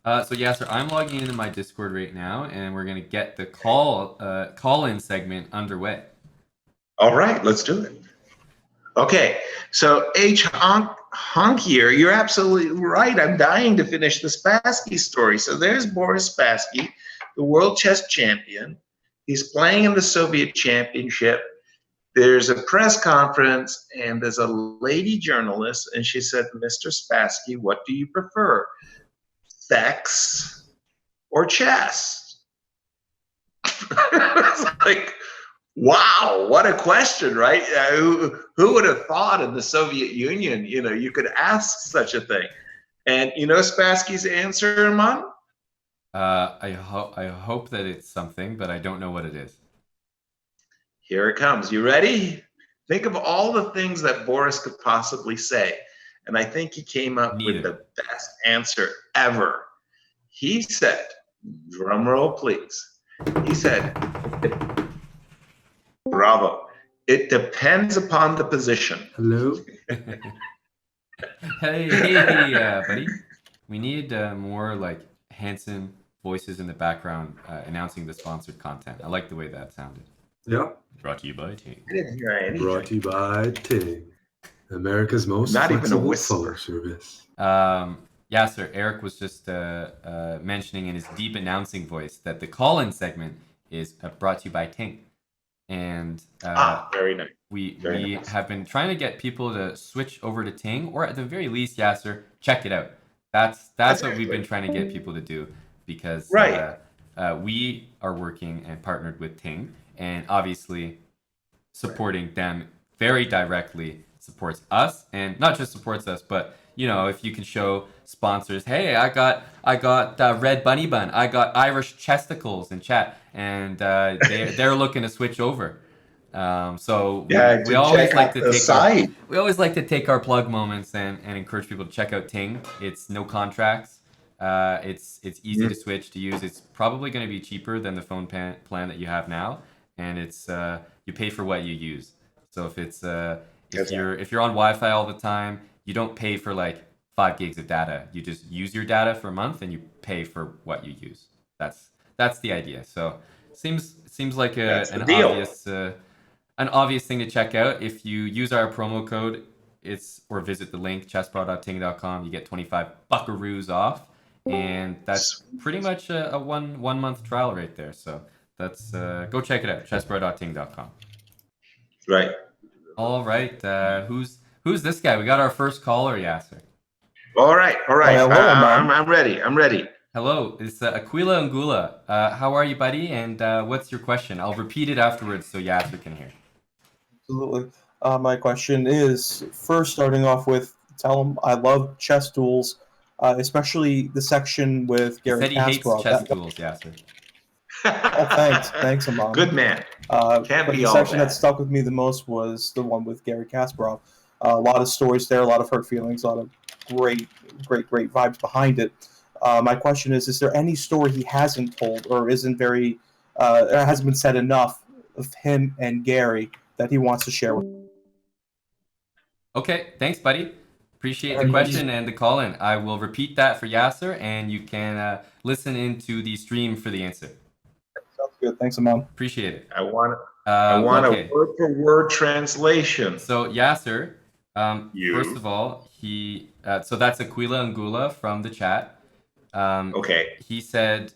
So Yasser, I'm logging into my Discord right now, and we're gonna get the call-in segment underway. All right, let's do it. Okay, so Honk here, you're absolutely right. I'm dying to finish the Spassky story. So there's Boris Spassky, the world chess champion. He's playing in the Soviet Championship. There's a press conference, and there's a lady journalist, and she said, Mr. Spassky, what do you prefer, sex or chess? It's like, wow, what a question, right? Who would have thought in the Soviet Union, you could ask such a thing? And you know Spassky's answer, Iman? I hope that it's something, but I don't know what it is. Here it comes. You ready? Think of all the things that Boris could possibly say. And I think he came up with the best answer ever. He said, drum roll please. He said, bravo. It depends upon the position. Hello? Hey, buddy. We need more like handsome voices in the background announcing the sponsored content. I like the way that sounded. Yeah. Brought to you by Ting. I didn't hear anything. Brought to you by Ting, America's most Not even a flexible whisper. phone service. Yasser, Eric was just mentioning in his deep announcing voice that the call-in segment is brought to you by Ting. And very nice. We have been trying to get people to switch over to Ting, or at the very least, Yasser, check it out. That's what we've been trying to get people to do, because we are working and partnered with Ting, and obviously supporting them very directly supports us, and not just supports us, but if you can show sponsors, hey, I got Red Bunny Bun, I got Irish Chesticles in chat, and they're looking to switch over. So we always like to take our plug moments and encourage people to check out Ting. It's no contracts. It's easy to switch to use. It's probably going to be cheaper than the phone plan that you have now, and it's you pay for what you use. So if you're on Wi-Fi all the time, you don't pay for like 5 gigs of data. You just use your data for a month and you pay for what you use. That's the idea. So seems like an obvious thing to check out. If you use our promo code, or visit the link chessbrah.ting.com, you get 25 buckaroos off, and that's pretty much a one month trial right there. So that's go check it out, chessbrah.ting.com. Right. All right. Who's this guy? We got our first caller, Yasser. All right. I'm ready. Hello, it's Aquila Angula. How are you, buddy? And what's your question? I'll repeat it afterwards so Yasser can hear. Absolutely. My question is, first starting off with, tell him I love chess duels, especially the section with Gary Kasparov. He hates chess duels, Yasser. Oh, thanks, Amon. Good man. But the section that stuck with me the most was the one with Gary Kasparov. A lot of stories there, a lot of hurt feelings, a lot of great vibes behind it. My question is there any story he hasn't told or hasn't been said enough of him and Gary that he wants to share with? Okay, thanks, buddy. Appreciate the question and the call in. I will repeat that for Yasser, and you can listen into the stream for the answer. Sounds good. Thanks, Amon. Appreciate it. I want a word for word translation. So Yasser, first of all, so that's Aquila Angula from the chat. Okay. He says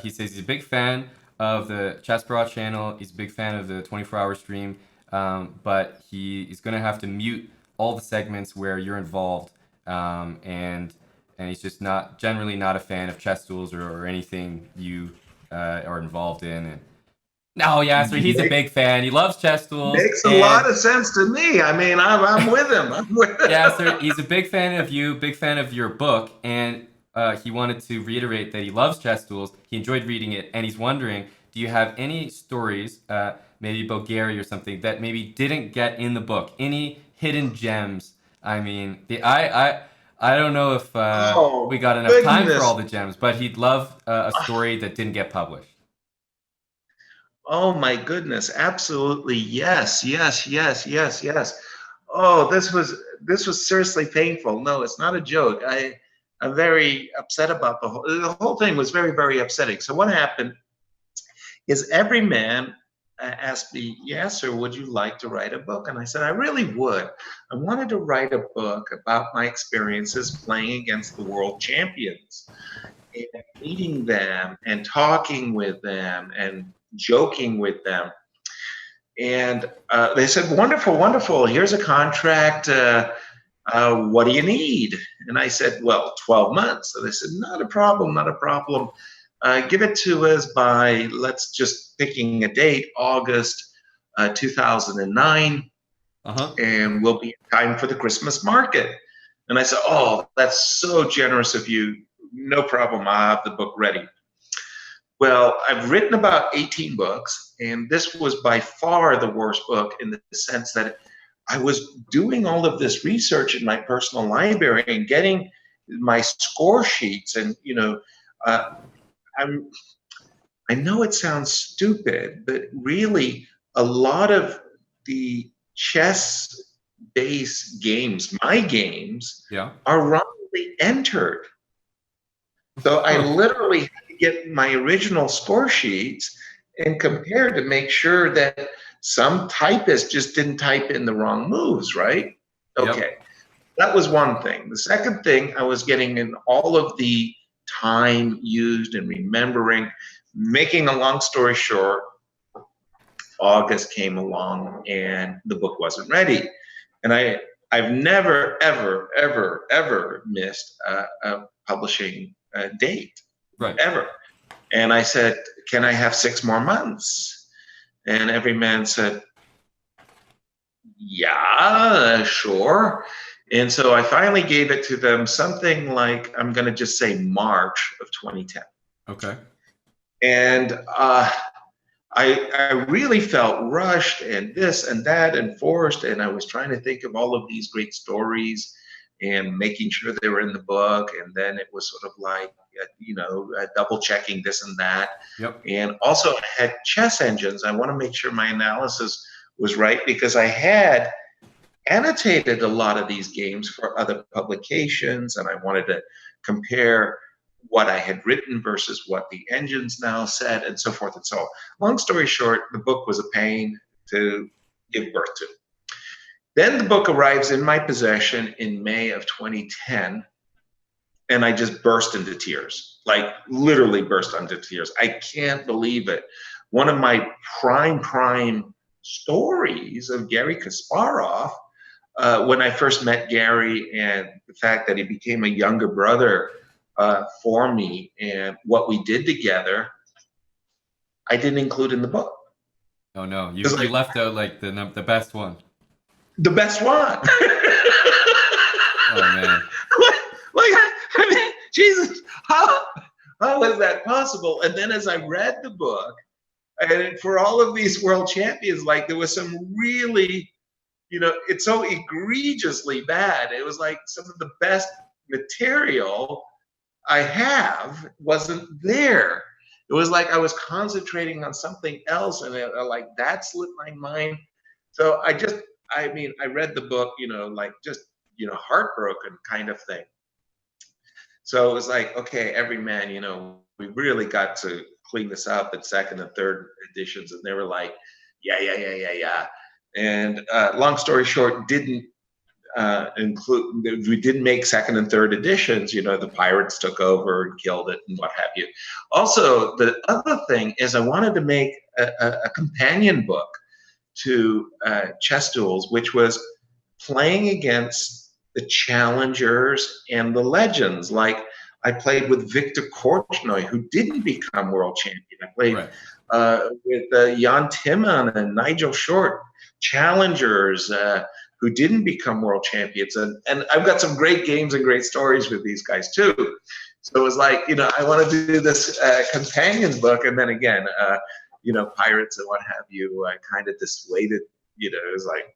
he's a big fan of the chessbrah channel. He's a big fan of the 24-hour stream, but he's going to have to mute all the segments where you're involved, and he's just generally not a fan of chess duels or anything you are involved in. And no, Yasser, he's a big fan. He loves chess duels. Makes a lot of sense to me. I mean, I'm with him. Yasser, he's a big fan of you, big fan of your book, and he wanted to reiterate that he loves chess duels. He enjoyed reading it, and he's wondering, do you have any stories, maybe about Gary or something, that maybe didn't get in the book? Any hidden gems? I mean, I don't know if we got enough time for all the gems, but he'd love a story that didn't get published. Oh my goodness! Absolutely, yes. Oh, this was seriously painful. No, it's not a joke. very upset about the whole thing was very, very upsetting. So what happened is every man asked me, Yasser, would you like to write a book? And I said, I really would. I wanted to write a book about my experiences playing against the world champions and meeting them and talking with them and joking with them. And they said, wonderful, wonderful. Here's a contract. What do you need? And I said, well, 12 months. So they said, not a problem, not a problem. Give it to us by, let's just picking a date, August 2009, and we'll be in time for the Christmas market. And I said, oh, that's so generous of you. No problem, I'll have the book ready. Well, I've written about 18 books, and this was by far the worst book in the sense that I was doing all of this research in my personal library and getting my score sheets, and I know it sounds stupid, but really a lot of the chess-based games, my games, are wrongly entered. So I literally had to get my original score sheets and compare to make sure that some typist just didn't type in the wrong moves, right? Okay, that was one thing. The second thing, I was getting in all of the time used and remembering. Making a long story short, August came along and the book wasn't ready. And I've never, ever, ever, ever missed a publishing date, ever. And I said, can I have 6 more months? And every man said, yeah, sure. And so I finally gave it to them something like, I'm going to just say March of 2010. Okay. And I really felt rushed and this and that and forced. And I was trying to think of all of these great stories and making sure they were in the book. And then it was sort of like, double checking this and that. And also I had chess engines. I want to make sure my analysis was right because I had annotated a lot of these games for other publications, and I wanted to compare what I had written versus what the engines now said, and so forth and so on. Long story short, the book was a pain to give birth to. Then the book arrives in my possession in May of 2010, and I just burst into tears, like literally burst into tears. I can't believe it. One of my prime stories of Garry Kasparov, when I first met Garry and the fact that he became a younger brother for me and what we did together, I didn't include in the book. Oh no, you left out like the best one. The best one. Oh man. I mean, Jesus, how is that possible? And then as I read the book, and for all of these world champions, like there was some really, it's so egregiously bad. It was like some of the best material I have wasn't there. It was like I was concentrating on something else, and like that slipped my mind. So I read the book, heartbroken kind of thing. So it was like, okay, every man, we really got to clean this up in second and third editions. And they were like, yeah. And long story short, didn't we didn't make second and third editions. The pirates took over and killed it and what have you. Also, the other thing is I wanted to make a companion book to Chess Duels, which was playing against the challengers and the legends. Like I played with Viktor Korchnoi, who didn't become world champion. I played with Jan Timman and Nigel Short, challengers who didn't become world champions. And I've got some great games and great stories with these guys too. So it was like, I want to do this companion book. And then again, pirates and what have you, I kind of dissuaded, it was like,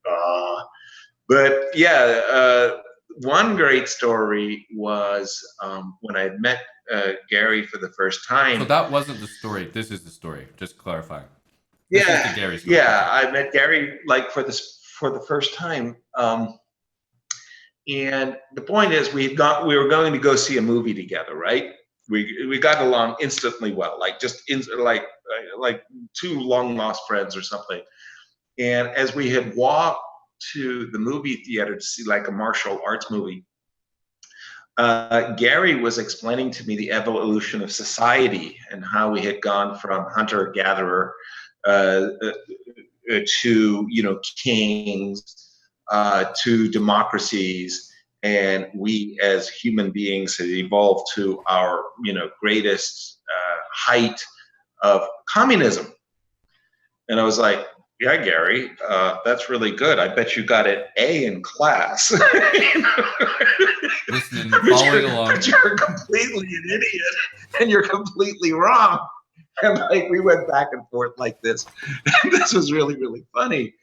But yeah, one great story was when I met Garry for the first time. So that wasn't the story. This is the story. Just clarifying. Yeah, I met Garry like for the first time And the point is, we were going to go see a movie together, right? We got along instantly well, like like two long lost friends or something. And as we had walked to the movie theater to see like a martial arts movie, Gary was explaining to me the evolution of society and how we had gone from hunter-gatherer to kings to democracies, and we as human beings had evolved to our greatest height of communism. And I was like, yeah, Gary, that's really good. I bet you got an A in class. Listening, following along. But you're completely an idiot, and you're completely wrong. And like we went back and forth like this. And this was really, really funny.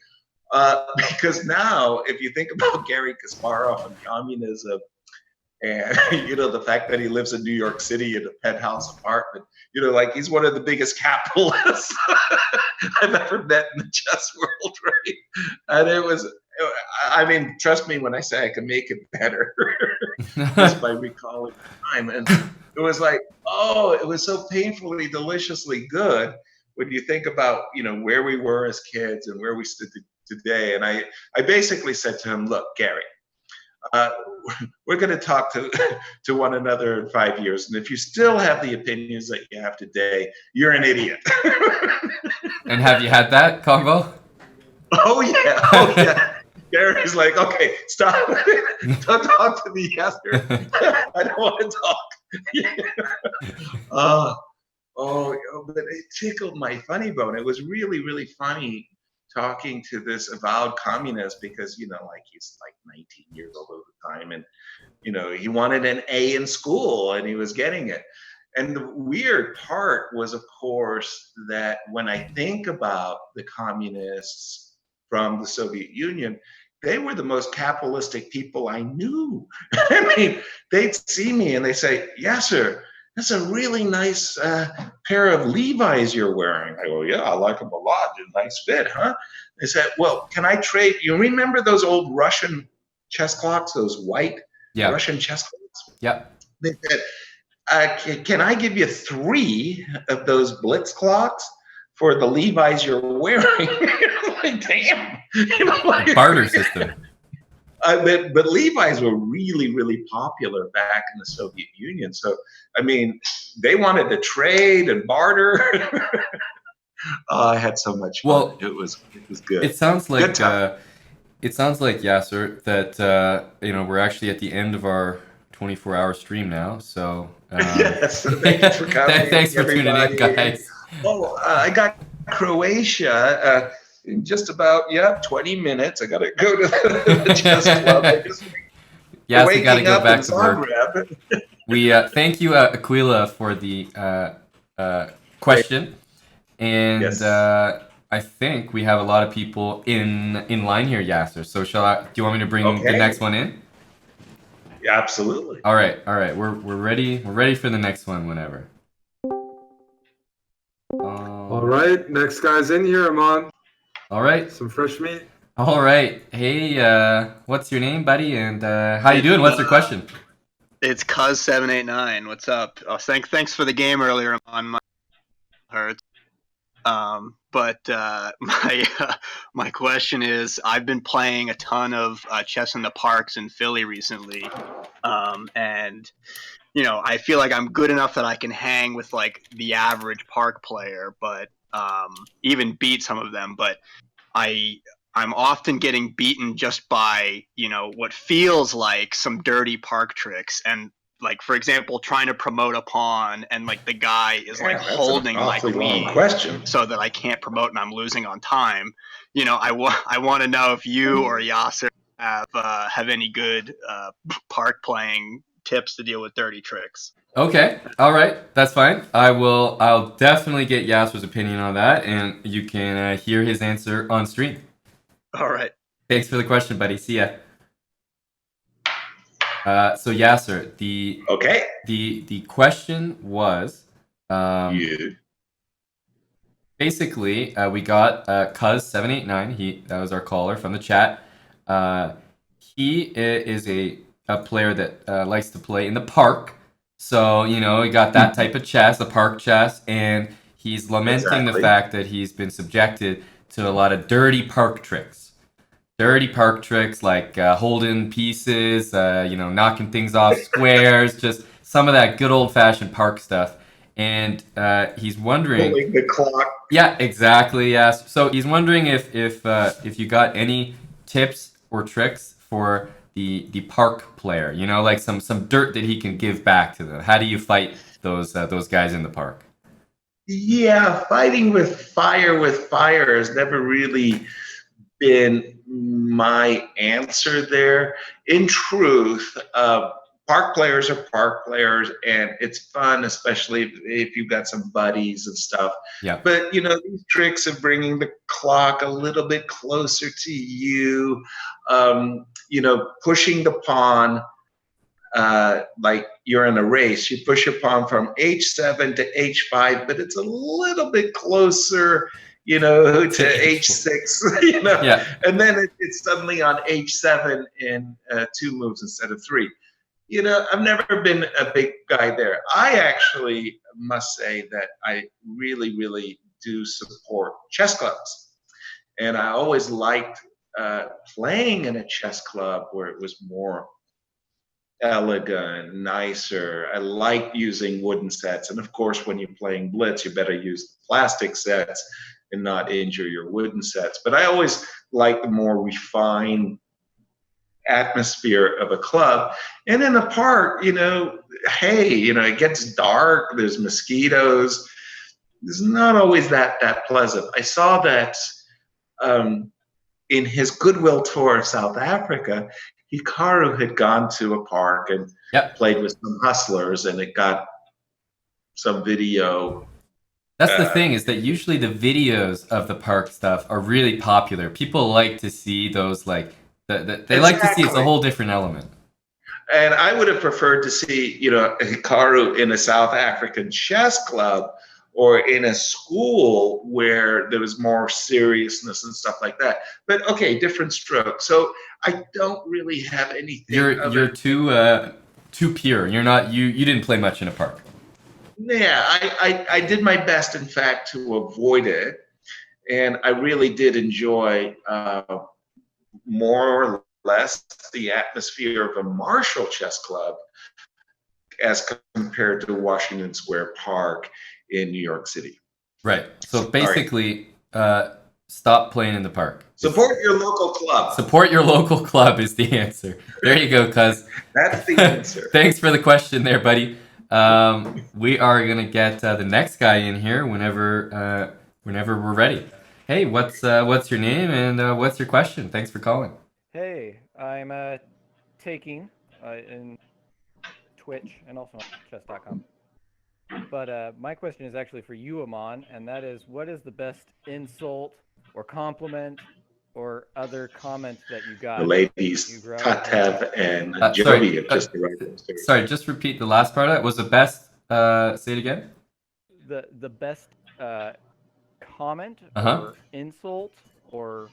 Because now, if you think about Gary Kasparov and communism, and the fact that he lives in New York City in a penthouse apartment, like he's one of the biggest capitalists I've ever met in the chess world, right? And it was, I mean, trust me when I say I can make it better just by recalling time. And it was like, oh, it was so painfully, deliciously good when you think about, where we were as kids and where we stood today. And I basically said to him, look, Gary, we're going to talk to one another in 5 years, and if you still have the opinions that you have today, you're an idiot. And have you had that convo? Oh yeah. Gary's like, okay, stop. Don't talk to me, Yasser. I don't want to talk. But it tickled my funny bone. It was really, really funny talking to this avowed communist because, like he's like 19 years old at the time. And, he wanted an A in school and he was getting it. And the weird part was, of course, that when I think about the communists from the Soviet Union, they were the most capitalistic people I knew. I mean, they'd see me and they say, Yasser, that's a really nice pair of Levi's you're wearing. I go, yeah, I like them a lot. They're a nice fit, huh? They said, well, can I trade? You remember those old Russian chess clocks, those white Russian chess clocks? Yeah. They said, can I give you 3 of those Blitz clocks for the Levi's you're wearing? Like, damn. Barter system. But Levi's were really, really popular back in the Soviet Union. So, I mean, they wanted to trade and barter. I had so much fun. Well, it was good. It sounds like Yasser that we're actually at the end of our 24-hour stream now. So yes, thanks for coming. Thanks for tuning in, guys. Oh, I got Croatia. In just about 20 minutes. I gotta go to the chess club. Yes, we gotta go back to work. We thank you, Aquila, for the question, and yes. I think we have a lot of people in line here, Yasser. So do you want me to bring the next one in? Yeah, absolutely. All right. We're ready. We're ready for the next one whenever. All right, next guy's in here, Amon. All right. Some fresh meat. All right. Hey, what's your name, buddy? And how you doing? What's your question? It's Cuz789. What's up? Oh, thanks for the game earlier on my hurts. But my question is, I've been playing a ton of chess in the parks in Philly recently, and I feel like I'm good enough that I can hang with like the average park player, but even beat some of them. But I'm often getting beaten just by what feels like some dirty park tricks, and like, for example, trying to promote a pawn and like the guy is like holding my queen so that I can't promote and I'm losing on time. I want to know if you or Yasser have any good park playing tips to deal with dirty tricks. Okay. All right. That's fine. I'll definitely get Yasser's opinion on that, and you can hear his answer on stream. All right. Thanks for the question, buddy. See ya. So Yasser, the question was, basically, we got Cuz789. That was our caller from the chat. He is a player that likes to play in the park. So, you know, he got that type of chess, the park chess, and he's lamenting the fact that he's been subjected to a lot of dirty park tricks. Dirty park tricks like holding pieces, you know, knocking things off squares, just some of that good old-fashioned park stuff. And he's wondering, Pulling the clock. yeah, exactly. Yes. So he's wondering if you got any tips or tricks for the park player. You know, like some dirt that he can give back to them. How do you fight those guys in the park? Yeah, fighting with fire has never really been my answer there. In truth, park players are park players, and it's fun, especially if you've got some buddies and stuff. Yeah. But you know, these tricks of bringing the clock a little bit closer to you, you know, pushing the pawn. Like you're in a race, you push your pawn from h7 to h5, but it's a little bit closer, you know, to h6, you know, yeah. And then it's suddenly on h7 in 2 moves instead of 3. You know, I've never been a big guy there. I actually must say that I really, really do support chess clubs, and I always liked playing in a chess club where it was more elegant, nicer. I like using wooden sets. And of course, when you're playing Blitz, you better use the plastic sets and not injure your wooden sets. But I always like the more refined atmosphere of a club. And in a park, you know, hey, you know, it gets dark, there's mosquitoes. It's not always that pleasant. I saw that in his goodwill tour of South Africa, Hikaru had gone to a park and played with some hustlers, and it got some video. That's the thing, is that usually the videos of the park stuff are really popular. People like to see those, like, they like to see it's a whole different element. And I would have preferred to see, you know, Hikaru in a South African chess club or in a school where there was more seriousness and stuff like that. But okay, different stroke. So I don't really have anything. You're too pure. You're not. You didn't play much in a park. Yeah, I did my best, in fact, to avoid it, and I really did enjoy more or less the atmosphere of a Marshall Chess Club as compared to Washington Square Park in New York City. Right. So basically, stop playing in the park. Support your local club. Support your local club is the answer. There you go, cuz. That's the answer. Thanks for the question there, buddy. We are gonna get the next guy in here whenever we're ready. Hey, what's your name and what's your question? Thanks for calling. Hey, I'm taking in Twitch and also on chess.com. But my question is actually for you, Aman, and that is, what is the best insult or compliment or other comment that you got? The ladies, Tatev and Jovi have just arrived upstairs. Sorry, just repeat the last part of that. Was the best, say it again? The best comment or insult or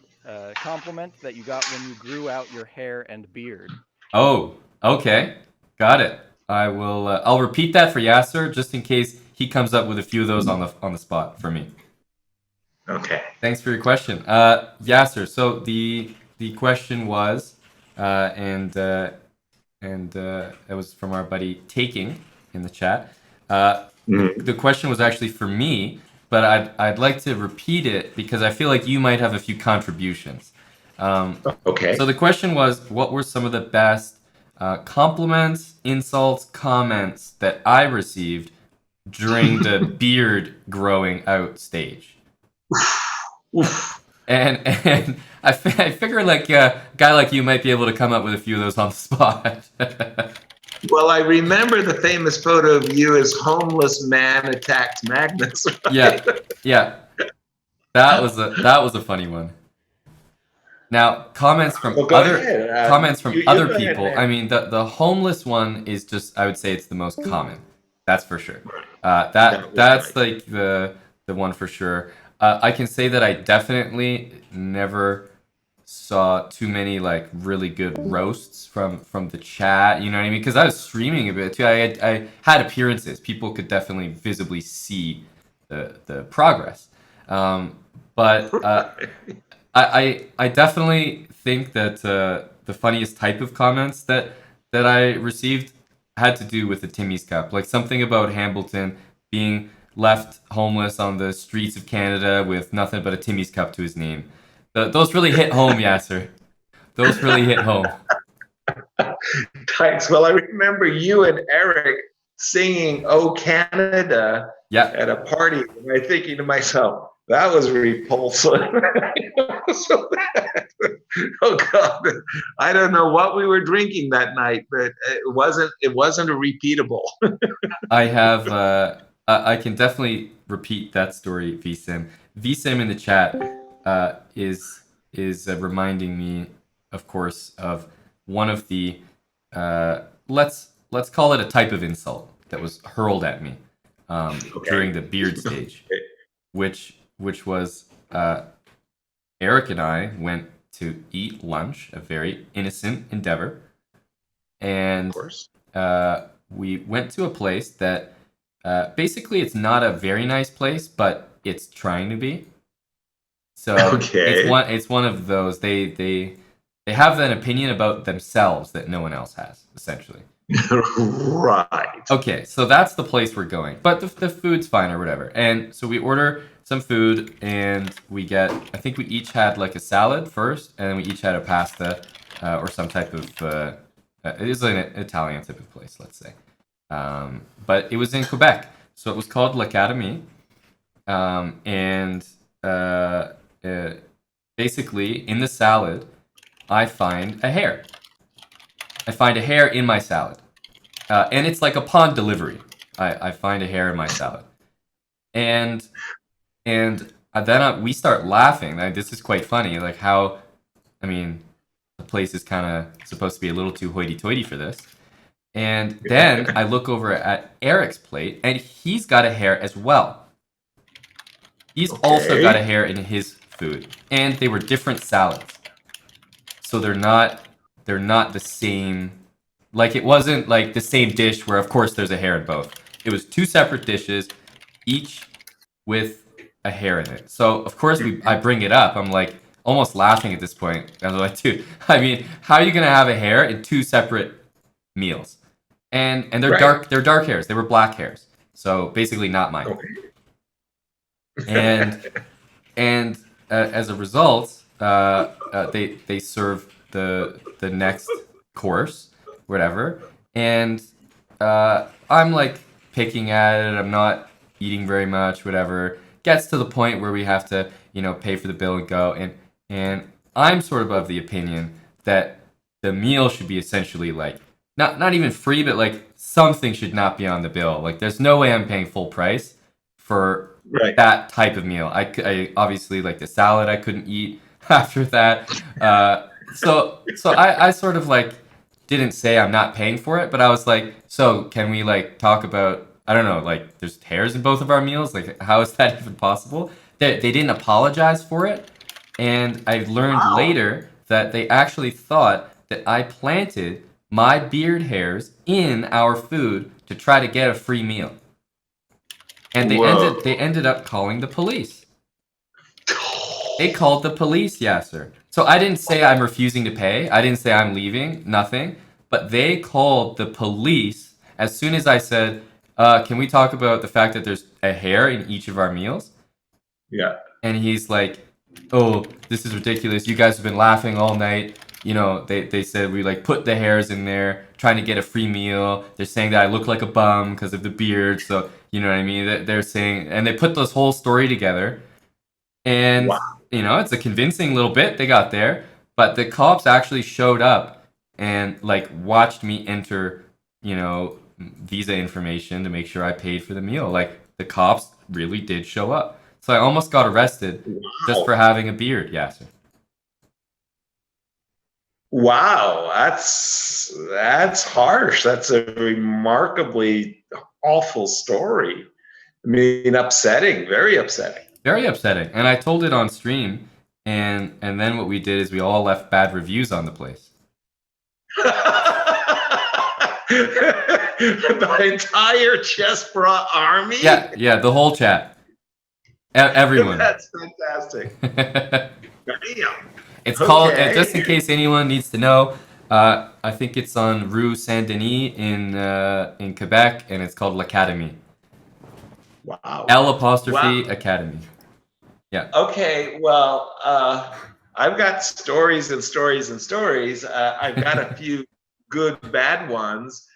compliment that you got when you grew out your hair and beard. Oh, okay. Got it. I will. I'll repeat that for Yasser just in case he comes up with a few of those on the spot for me. Okay. Thanks for your question, Yasser. So the question was, and it was from our buddy Taking in the chat. The question was actually for me, but I'd like to repeat it because I feel like you might have a few contributions. Okay. So the question was, what were some of the best compliments, insults, comments that I received during the beard growing out stage? and I figure like a guy like you might be able to come up with a few of those on the spot. Well, I remember the famous photo of you as homeless man attacked Magnus. Right? Yeah. That was a funny one. Now, comments from other people. I mean, the homeless one is just, I would say it's the most common. That's for sure. That's like the one for sure. I can say that I definitely never saw too many like really good roasts from the chat. You know what I mean? Because I was streaming a bit too. I had appearances. People could definitely visibly see the progress. But I definitely think that the funniest type of comments that I received had to do with the Timmy's Cup, like something about Hambleton being left homeless on the streets of Canada with nothing but a Timmy's Cup to his name. Those really hit home, Yasser. Those really hit home. Thanks. Well, I remember you and Eric singing "Oh Canada" at a party, and I'm thinking to myself, that was repulsive. So oh God, I don't know what we were drinking that night, but it wasn't a repeatable. I can definitely repeat that story, VSim. VSim in the chat is reminding me, of course, of one of the let's call it a type of insult that was hurled at me during the beard stage, which was Eric and I went to eat lunch, a very innocent endeavor, and we went to a place that basically it's not a very nice place, but it's trying to be. So it's one of those they have an opinion about themselves that no one else has, essentially. Right. Okay, so that's the place we're going, but the food's fine or whatever. And so we order some food, and we get, I think we each had like a salad first, and then we each had a pasta or some type of it is an Italian type of place, let's say. But it was in Quebec, so it was called L'Académie, and basically in the salad, I find a hair. I find a hair in my salad, and it's like upon delivery. I find a hair in my salad, and then we start laughing. Like, this is quite funny. Like how, I mean, the place is kind of supposed to be a little too hoity-toity for this. And then I look over at Eric's plate, and he's got a hair as well. He's also got a hair in his food, and they were different salads. So they're not the same. Like, it wasn't like the same dish where, of course, there's a hair in both. It was two separate dishes, each with a hair in it. So of course I bring it up. I'm like almost laughing at this point. I was like, dude, I mean, how are you gonna have a hair in two separate meals? And they're dark. They're dark hairs. They were black hairs. So basically not mine. And as a result, they serve the next course, whatever. And I'm like picking at it. I'm not eating very much, whatever. Gets to the point where we have to, pay for the bill and go. And I'm sort of the opinion that the meal should be essentially like not even free, but like something should not be on the bill. Like, there's no way I'm paying full price for that type of meal. I obviously, like, the salad I couldn't eat after that. So I sort of like didn't say I'm not paying for it, but I was like, so can we like talk about, I don't know, like there's hairs in both of our meals? Like, how is that even possible? They didn't apologize for it. And I learned later that they actually thought that I planted my beard hairs in our food to try to get a free meal. And they ended up calling the police. They called the police, Yasser. So I didn't say I'm refusing to pay. I didn't say I'm leaving, nothing. But they called the police as soon as I said, can we talk about the fact that there's a hair in each of our meals? Yeah. And he's like, oh, this is ridiculous. You guys have been laughing all night. They said we like put the hairs in there trying to get a free meal. They're saying that I look like a bum because of the beard. So, you know what I mean? They're saying, and they put this whole story together. And, it's a convincing little bit they got there. But the cops actually showed up and like watched me enter, visa information to make sure I paid for the meal. Like, the cops really did show up. So I almost got arrested just for having a beard, Yasser. Wow, that's harsh. That's a remarkably awful story. I mean, upsetting, very upsetting. Very upsetting. And I told it on stream, and then what we did is we all left bad reviews on the place. The entire chessbrah army? Yeah, the whole chat. Everyone. That's fantastic. Damn. It's called, just in case anyone needs to know, I think it's on Rue Saint Denis in Quebec, and it's called L'Académie. Wow. L' Academy. Yeah. Okay, well, I've got stories and stories and stories. I've got a few good, bad ones.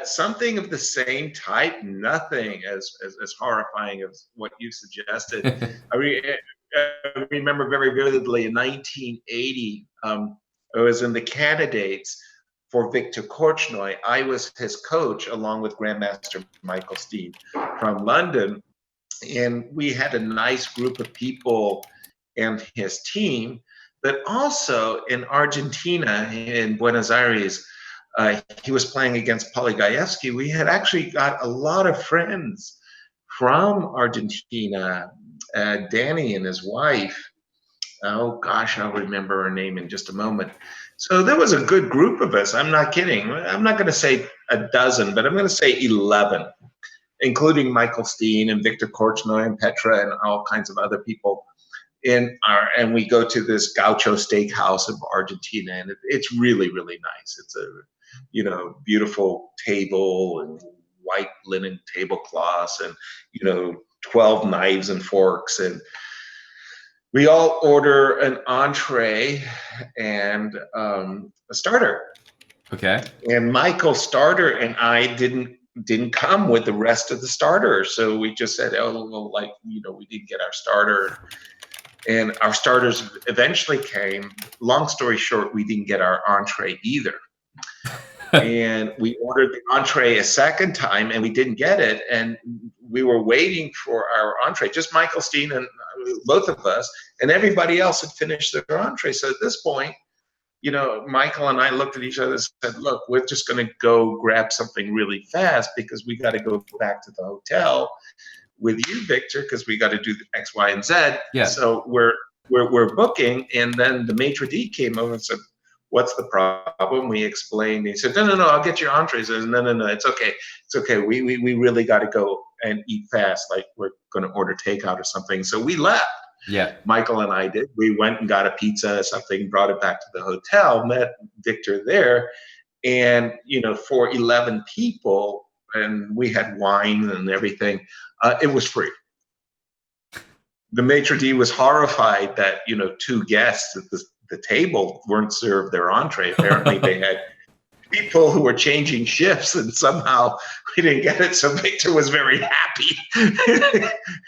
Something of the same type, nothing as horrifying as what you suggested. I remember very vividly in 1980, I was in the candidates for Victor Korchnoi. I was his coach along with Grandmaster Michael Steen from London. And we had a nice group of people and his team, but also in Argentina, in Buenos Aires, he was playing against Polygaevsky. We had actually got a lot of friends from Argentina, Danny and his wife. Oh gosh, I'll remember her name in just a moment. So there was a good group of us. I'm not kidding. I'm not going to say a dozen, but I'm going to say 11, including Michael Steen and Victor Korchnoi and Petra and all kinds of other people. And we go to this Gaucho steakhouse of Argentina, and it's really, really nice. It's a, beautiful table and white linen tablecloths and, 12 knives and forks. And we all order an entree and a starter. Okay. And Michael's starter and I didn't come with the rest of the starter. So we just said, we didn't get our starter. And our starters eventually came. Long story short, we didn't get our entree either. And we ordered the entree a second time and we didn't get it. And we were waiting for our entree, just Michael Steen and both of us, and everybody else had finished their entree. So at this point, Michael and I looked at each other and said, look, we're just going to go grab something really fast because we got to go back to the hotel with you, Victor, because we got to do the X, Y, and Z. Yeah. So we're booking. And then the maitre d' came over and said, what's the problem? We explained. He said, no, I'll get your entrees. I said, no, it's okay. It's okay. We really got to go and eat fast. Like we're going to order takeout or something. So we left. Yeah. Michael and I did. We went and got a pizza or something, brought it back to the hotel, met Victor there. And, for 11 people, and we had wine and everything, it was free. The maitre d' was horrified that, 2 guests at the table weren't served their entree. Apparently they had people who were changing shifts and somehow we didn't get it. So Victor was very happy.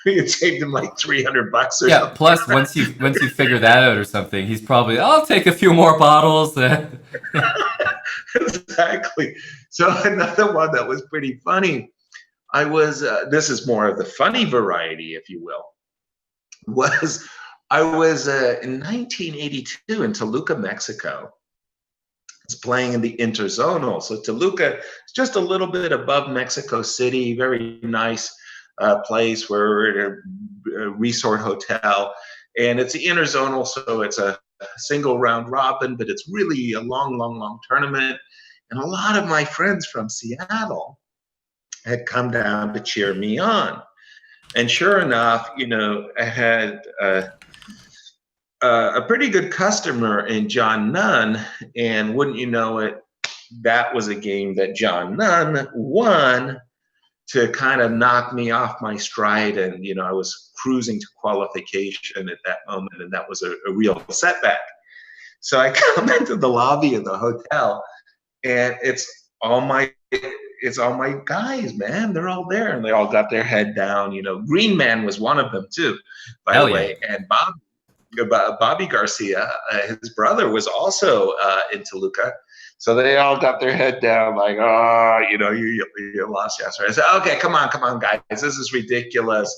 We had saved him like $300 or something. Plus once you figure that out or something, he's probably, I'll take a few more bottles. Exactly. So another one that was pretty funny, this is more of the funny variety, if you will, I was in 1982 in Toluca, Mexico. I was playing in the Interzonal. So Toluca is just a little bit above Mexico City, very nice place where we're at a resort hotel. And it's the Interzonal, so it's a single round robin, but it's really a long, long, long tournament. And a lot of my friends from Seattle had come down to cheer me on. And sure enough, I had a pretty good customer in John Nunn, and wouldn't you know it, that was a game that John Nunn won to kind of knock me off my stride. And, I was cruising to qualification at that moment, and that was a real setback. So I come into the lobby of the hotel, and it's all my guys, man. They're all there, and they all got their head down. Green Man was one of them too, by the way. And Bobby Garcia, his brother, was also in Toluca. So they all got their head down, like, you lost Yasser. I said, okay, come on, guys, this is ridiculous.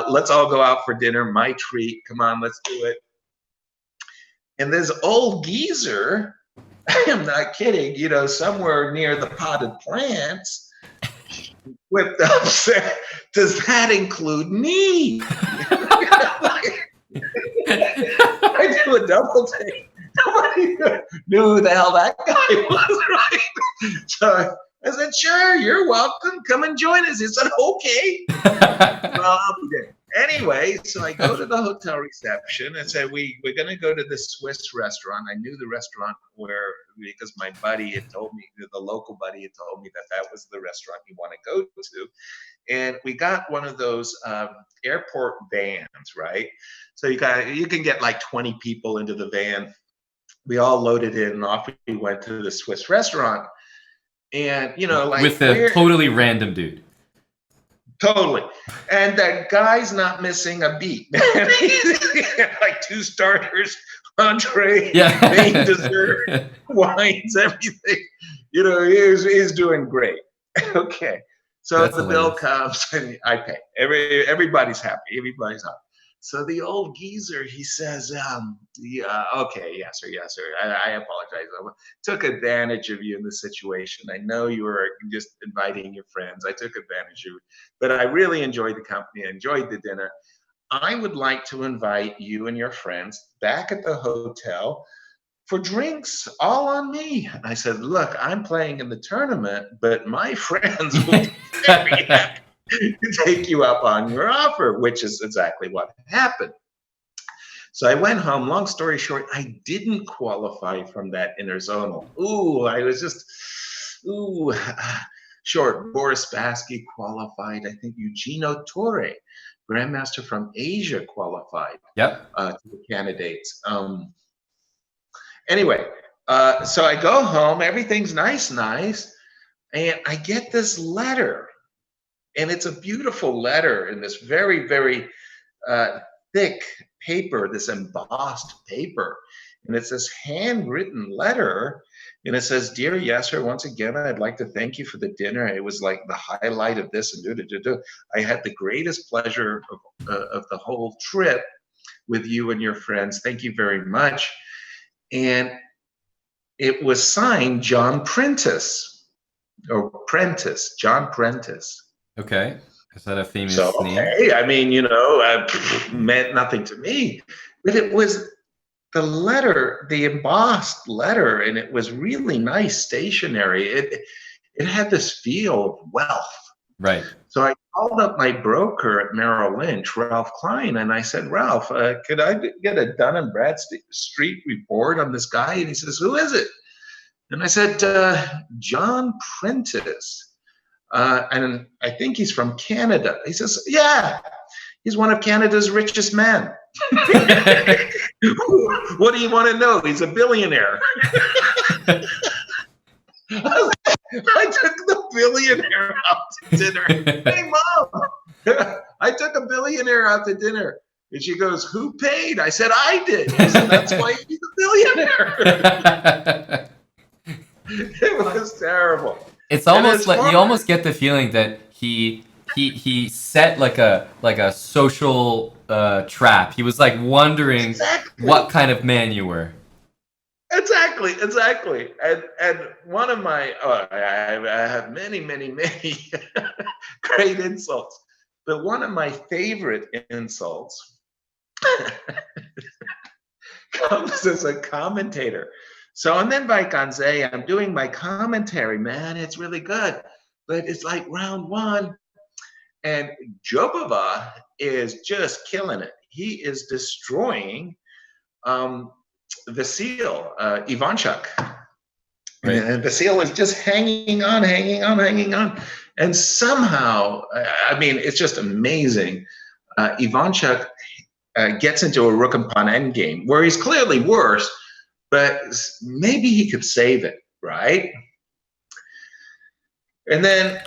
Let's all go out for dinner. My treat. Come on, let's do it. And this old geezer, I am not kidding, somewhere near the potted plants, whipped up, said, does that include me? do a double take. Nobody knew who the hell that guy was, right? So I said, sure, you're welcome. Come and join us. He said, okay. Well, anyway, so I go to the hotel reception and say, we're going to go to the Swiss restaurant. I knew the restaurant because my buddy had told me, the local buddy had told me that was the restaurant you want to go to. And we got one of those airport vans, right? So you can get like 20 people into the van. We all loaded in and off we went to the Swiss restaurant. And, like with a totally random dude. Totally. And that guy's not missing a beat. Like 2 starters, entree, main dessert, wines, everything. He's doing great. Okay. So the bill comes and I pay. Everybody's happy. Everybody's happy. So the old geezer, he says, okay, Yasser, I apologize. I took advantage of you in this situation. I know you were just inviting your friends. I took advantage of you, but I really enjoyed the company. I enjoyed the dinner. I would like to invite you and your friends back at the hotel for drinks, all on me. I said, look, I'm playing in the tournament, but my friends will be very happy to take you up on your offer, which is exactly what happened. So I went home. Long story short, I didn't qualify from that interzonal. I was just, short. Boris Spassky qualified. I think Eugenio Torre, grandmaster from Asia, qualified. Yep. To the candidates. Anyway, so I go home. Everything's nice, and I get this letter. And it's a beautiful letter in this very, very thick paper, this embossed paper. And it's this handwritten letter. And it says, Dear Yasser, once again, I'd like to thank you for the dinner. It was like the highlight of this and I had the greatest pleasure of the whole trip with you and your friends. Thank you very much. And it was signed John Prentice, John Prentice. Okay. Is that a famous name? Okay. I mean, meant nothing to me. But it was the letter, the embossed letter, and it was really nice stationery. It had this feel of wealth. Right. So I called up my broker at Merrill Lynch, Ralph Klein, and I said, Ralph, could I get a Dun & Bradstreet report on this guy? And he says, who is it? And I said, John Prentice. And I think he's from Canada. He says, yeah, he's one of Canada's richest men. What do you want to know? He's a billionaire. I took the billionaire out to dinner. Hey, Mom, I took a billionaire out to dinner. And she goes, who paid? I said, I did. I said, that's why he's a billionaire. It was terrible. It's almost like you almost get the feeling that he set like a social trap. He was like wondering what kind of man you were. Exactly. And one of my I have many great insults, but one of my favorite insults comes as a commentator. So I'm in Vaikanze, I'm doing my commentary, man, it's really good. But it's like round 1, and Jobova is just killing it. He is destroying Vasil, Ivanchuk. Right. And Vasil is just hanging on. And somehow, I mean, it's just amazing. Ivanchuk gets into a rook and pawn endgame where he's clearly worse, but maybe he could save it, right? And then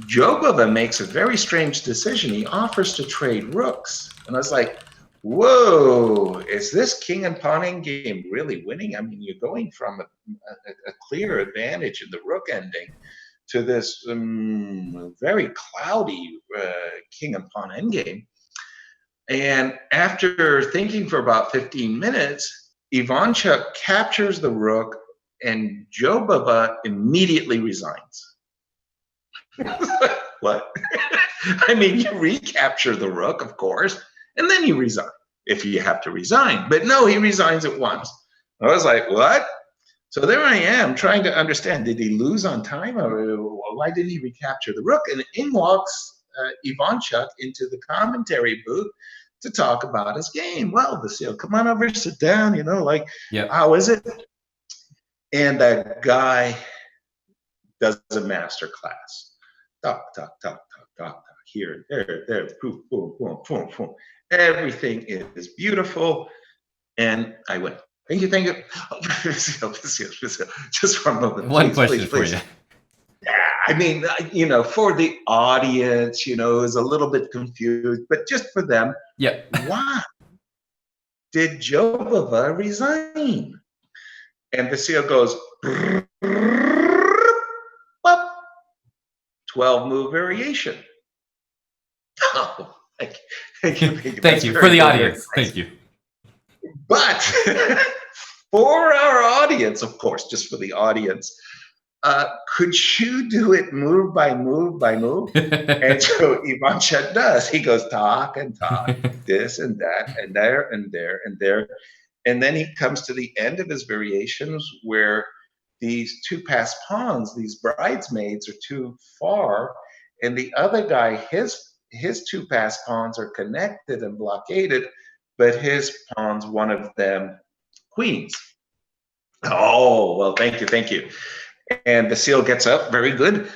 Jobova makes a very strange decision. He offers to trade rooks. And I was like, whoa, is this king and pawn endgame really winning? I mean, you're going from a clear advantage in the rook ending to this very cloudy king and pawn endgame. And after thinking for about 15 minutes, Ivanchuk captures the rook and Jobova immediately resigns. What? I mean, you recapture the rook, of course, and then you resign. if you have to resign. But no, he resigns at once. I was like, what? So there I am trying to understand, did he lose on time, or why didn't he recapture the rook? And in walks Ivanchuk into the commentary booth to talk about his game. Well, Vasil, come on over, sit down, like, how is it? And that guy does a master class. Talk, talk, talk, talk, talk, here, there, boom, boom, boom, boom, boom. Everything is beautiful. And I went, thank you. Just for a moment. One question for you. Yeah, I mean, for the audience, it was a little bit confused, but just for them, why did Jobava resign? And Vasil goes, 12-move variation. Oh, thank you. Thank you for the audience. Thank you. But for our audience, of course, just for the audience, could you do it move by move by move? And so Ivanchuk does. He goes talk and talk, this and that, and there and there and there. And then he comes to the end of his variations where these two passed pawns, these bridesmaids, are too far, and the other guy, his two passed pawns are connected and blockaded, but his pawns, one of them, queens. Oh, well, thank you. And Vasil gets up, very good,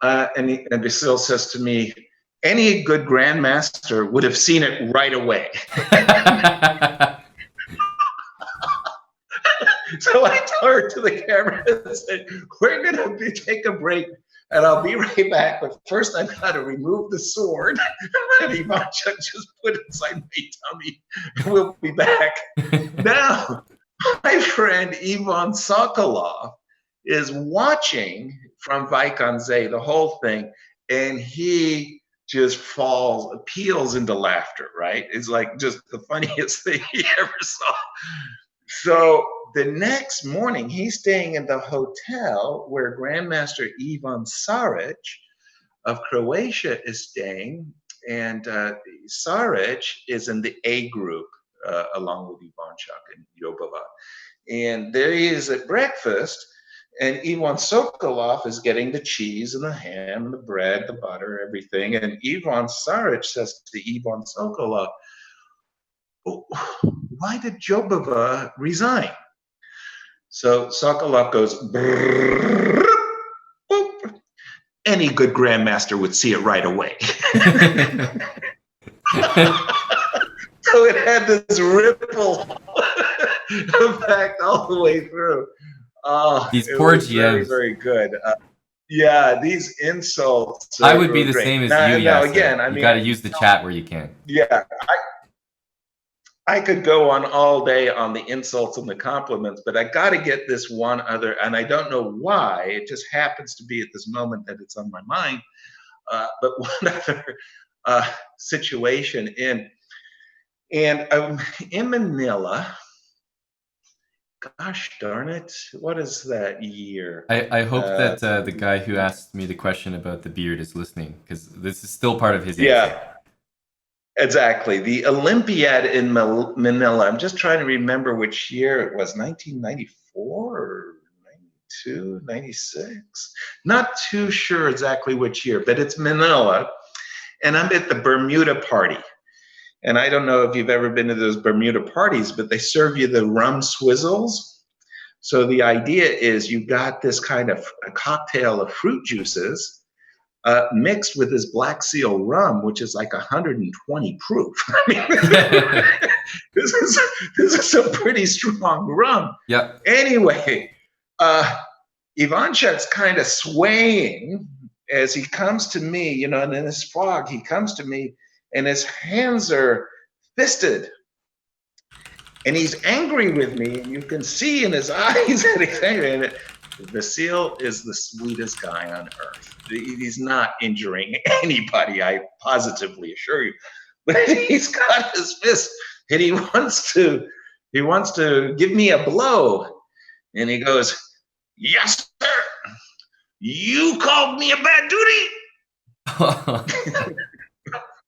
and Vasil says to me, any good grandmaster would have seen it right away. So I turned to the camera and said, we're going to take a break, and I'll be right back. But first, I've got to remove the sword that Ivanchuk just put inside my tummy. And we'll be back. Now, my friend Ivan Sokolov is watching from Vaikanze, the whole thing, and he just peels into laughter, right? It's like just the funniest thing he ever saw. So the next morning, he's staying in the hotel where Grandmaster Ivan Saric of Croatia is staying, and Saric is in the A group along with Ivanchuk and Jobava. And there he is at breakfast, and Ivan Sokolov is getting the cheese and the ham and the bread, the butter, everything. And Ivan Saric says to Ivan Sokolov, why did Jobava resign? So Sokolov goes, boop. Any good grandmaster would see it right away. So it had this ripple effect all the way through. These poor GMs. Very, very good. These insults. I would be the same as you, Yasser. Again, you got to use the chat where you can. Yeah, I could go on all day on the insults and the compliments, but I got to get this one other, and I don't know why. It just happens to be at this moment that it's on my mind. But one other situation in Manila. Gosh darn it! What is that year? I hope that the guy who asked me the question about the beard is listening, because this is still part of his answer. Exactly. The Olympiad in Manila. I'm just trying to remember which year it was, 1994 or 92, 96? Not too sure exactly which year, but it's Manila. And I'm at the Bermuda party. And I don't know if you've ever been to those Bermuda parties, but they serve you the rum swizzles. So the idea is you got this kind of a cocktail of fruit juices mixed with this Black Seal rum, which is like 120 proof. I mean, this is a pretty strong rum. Yeah. Anyway, Ivanchuk's kind of swaying as he comes to me, and in this fog, he comes to me, and his hands are fisted. And he's angry with me, and you can see in his eyes that he's angry. And Vasil is the sweetest guy on earth. He's not injuring anybody, I positively assure you. But he's got his fist, and he wants to give me a blow. And he goes, "Yes, sir. You called me a bad duty."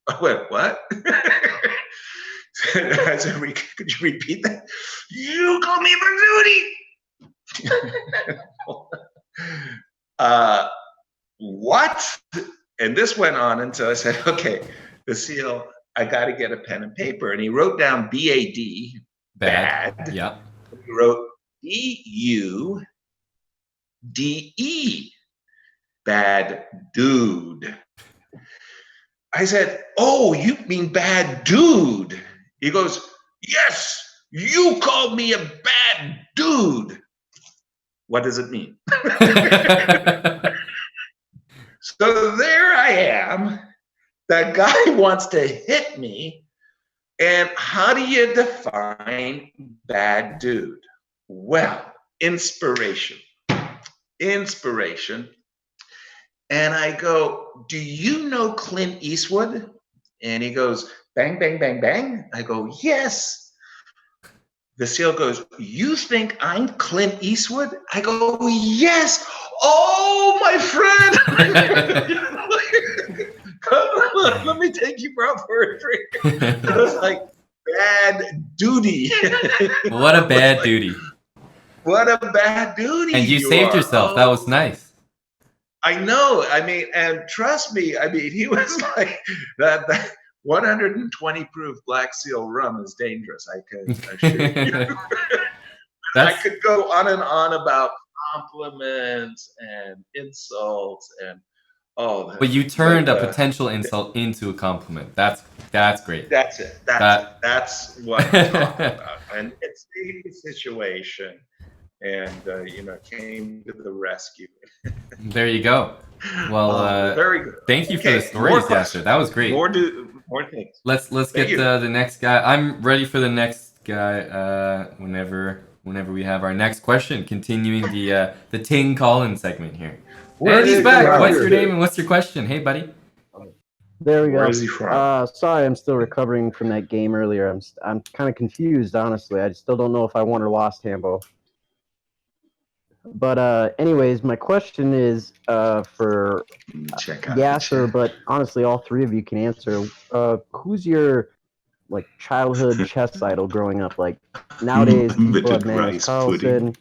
I went, "What?" I said, could you repeat that? You call me for duty. What? And this went on until I said, okay, the seal, I got to get a pen and paper. And he wrote down B-A-D, bad. Yeah. He wrote D-U-D-E, bad dude. I said, oh, you mean bad dude? He goes, yes, you called me a bad dude. What does it mean? So there I am. That guy wants to hit me. And how do you define bad dude? Well, inspiration. Inspiration. And I go, do you know Clint Eastwood? And he goes, bang, bang, bang, bang. I go, yes. The SEAL goes, you think I'm Clint Eastwood? I go, yes. Oh, my friend. Let me take you out for a drink. I was like, bad duty. What a bad duty. What a bad duty. And you saved yourself. That was nice. I know. I mean, and trust me, I mean, he was like, that 120 proof Black Seal rum is dangerous. I can assure you. I could go on and on about compliments and insults and but you turned a potential insult into a compliment. That's great. That's it. That's what I'm talking about. And it's a situation. And came to the rescue. There you go. Well, very good. Thank you for the stories, Yasser. That was great. More things. Let's get the next guy. I'm ready for the next guy. Whenever we have our next question, continuing the Ting Collins segment here. And he's back. What's your name and what's your question? Hey, buddy. There we go. Where is he from? Sorry, I'm still recovering from that game earlier. I'm kind of confused, honestly. I still don't know if I won or lost Hambo. But anyways, my question is for Yasser, but honestly, all three of you can answer. Who's your childhood chess idol growing up? Like nowadays, people have Magnus Carlsen,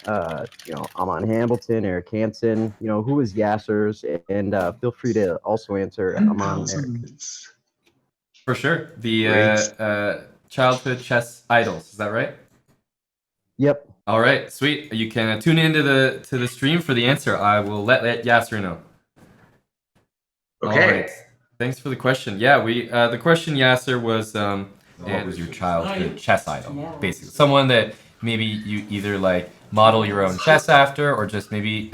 Amon Hamilton, Eric Hansen. Who is Yasser's? And feel free to also answer Amon. For sure, the childhood chess idols. Is that right? Yep. All right, sweet. You can tune into the stream for the answer. I will let Yasser know. Okay. All right. Thanks for the question. Yeah, the question, Yasser, was what was your childhood chess idol? Basically, someone that maybe you either model your own chess after, or just maybe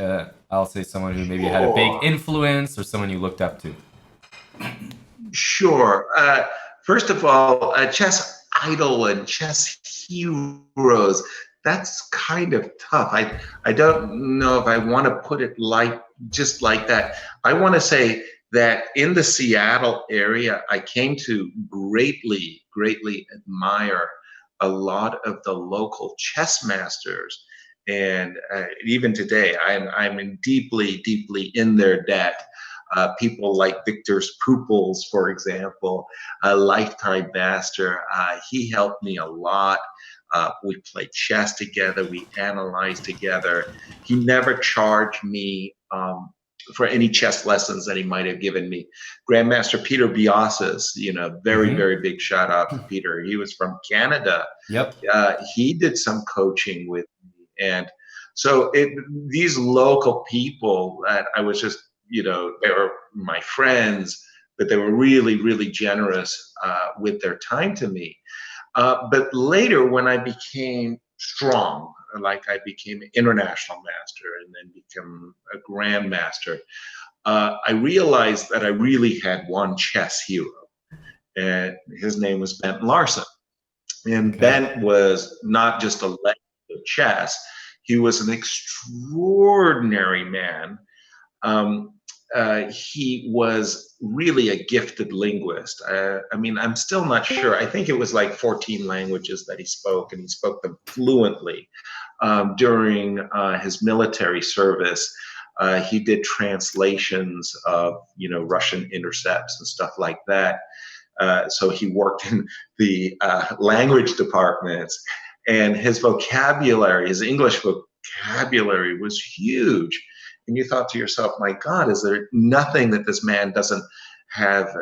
I'll say someone who maybe had a big influence, or someone you looked up to. Sure. First of all, chess idol and chess heroes. That's kind of tough. I don't know if I want to put it just like that. I want to say that in the Seattle area, I came to greatly admire a lot of the local chess masters. And even today, I'm deeply in their debt. People like Victor Prupels, for example, a lifetime master. He helped me a lot. We played chess together. We analyzed together. He never charged me for any chess lessons that he might have given me. Grandmaster Peter Biasis, very big shout out to Peter. He was from Canada. Yep. He did some coaching with me. And so these local people that I was just, they were my friends, but they were really generous with their time to me. But later, when I became strong, I became an international master and then became a grandmaster, I realized that I really had one chess hero, and his name was Bent Larson. And Bent was not just a legend of chess; he was an extraordinary man. He was really a gifted linguist. I'm still not sure. I think it was 14 languages that he spoke, and he spoke them fluently. During his military service, he did translations of, Russian intercepts and stuff like that. So he worked in the language departments, and his vocabulary, his English vocabulary was huge. And you thought to yourself, my God, is there nothing that this man doesn't have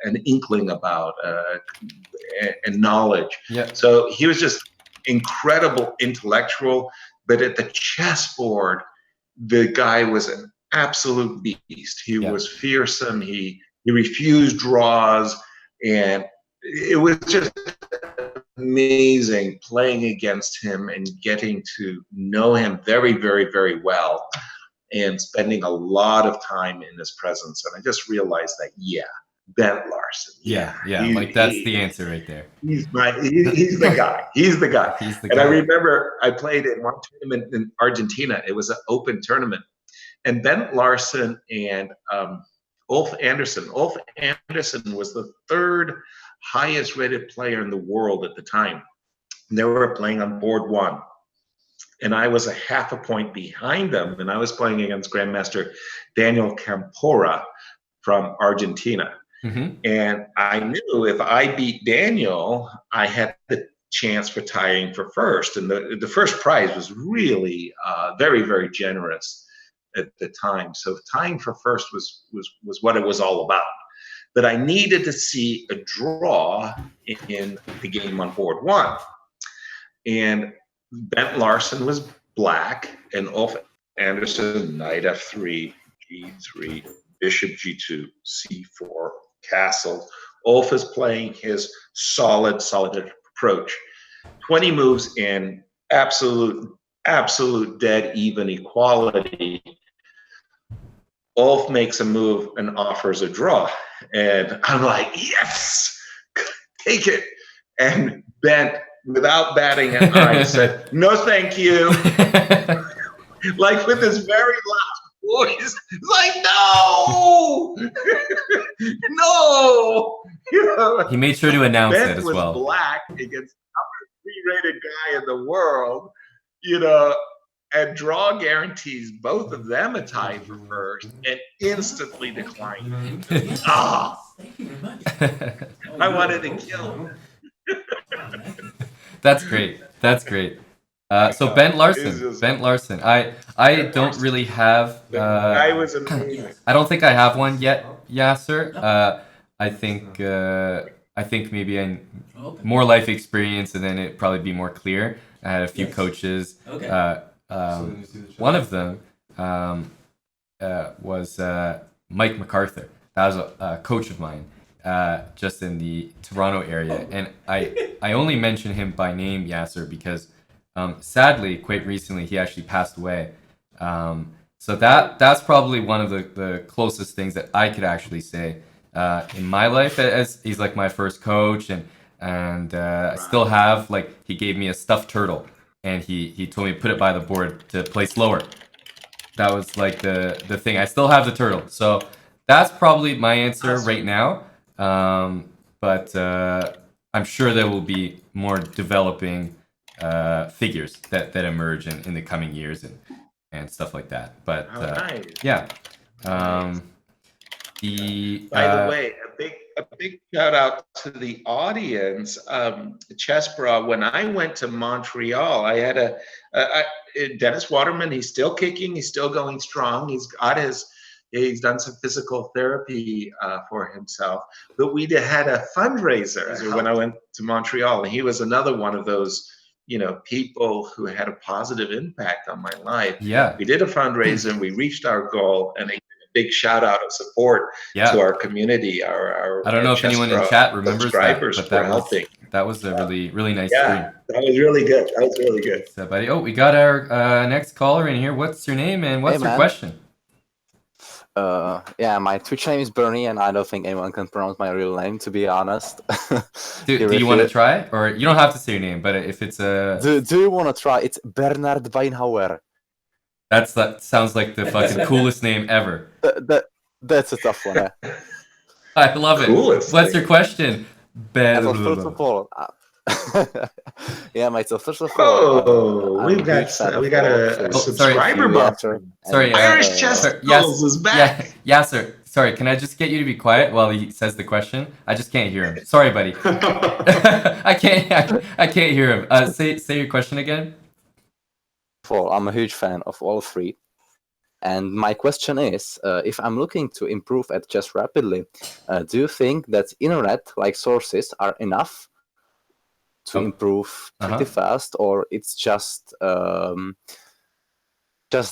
an inkling about and knowledge? Yeah. So he was just incredible intellectual, but at the chessboard, the guy was an absolute beast. He was fearsome. He refused draws, and it was just amazing playing against him and getting to know him very, very, very well, and spending a lot of time in his presence. And I just realized that, Bent Larson. Yeah, like that's the answer right there. He's the guy. He's the guy. And I remember I played in one tournament in Argentina. It was an open tournament. And Bent Larson and Ulf Andersson. Ulf Andersson was the third highest rated player in the world at the time. And they were playing on board one. And I was a half a point behind them. And I was playing against Grandmaster Daniel Campora from Argentina. Mm-hmm. And I knew if I beat Daniel, I had the chance for tying for first. And the first prize was really very, very generous at the time. So tying for first was what it was all about. But I needed to see a draw in the game on board one. And Bent Larson was black, and Ulf Andersson, knight f3, g3, bishop g2, c4, castle. Ulf is playing his solid approach. 20 moves in absolute dead even equality. Ulf makes a move and offers a draw. And I'm like, yes, take it. And Bent, without batting an eye, said, no, thank you. Like with this very loud voice. It's like, no, no. You know, he made sure to announce Bent it as was well. black against the number 3 rated guy in the world, you know, and draw guarantees both of them a tie for first, and instantly declined. I wanted to kill him. That's great. So Bent Larson. I don't really have. I was amazing. I don't think I have one yet, Yasser. I think maybe more life experience, and then it'd probably be more clear. I had a few coaches. One of them was Mike MacArthur. That was a coach of mine, just in the Toronto area, and I only mention him by name, Yasser, because sadly, quite recently, he actually passed away. So that's probably one of the closest things that I could actually say in my life, as he's like my first coach, and I still have, like, he gave me a stuffed turtle, and he told me to put it by the board to place lower. That was like the thing. I still have the turtle, so that's probably my answer right now. But I'm sure there will be more developing figures that emerge in the coming years and stuff like that. But nice. Yeah. By the way, a big shout out to the audience. Chessbrah, when I went to Montreal, I had Dennis Waterman. He's still kicking. He's still going strong. He's done some physical therapy for himself. But we had a fundraiser when I went to Montreal, and he was another one of those, you know, people who had a positive impact on my life. Yeah. We did a fundraiser and we reached our goal, and a big shout out of support to our community. I don't know if anyone in chat remembers that, but helping. That was a really nice stream. That was really good. So, buddy, we got our next caller in here. What's your name and what's your question? My Twitch name is Bernie, and I don't think anyone can pronounce my real name, to be honest. Do you want to try? Or you don't have to say your name, but if it's a... Do you want to try? It's Bernard Weinhauer. That sounds like the fucking coolest name ever. That's a tough one. I love it. Coolest What's your question? First of all, mate. So first of all, we got a subscriber buffer. Sorry, Irish Chess Skulls is back. Yeah, sir. Sorry, can I just get you to be quiet while he says the question? I just can't hear him. Sorry, buddy. I can't hear him. Say your question again. I'm a huge fan of all three. And my question is, if I'm looking to improve at chess rapidly, do you think that internet-like sources are enough to improve pretty fast, or it's just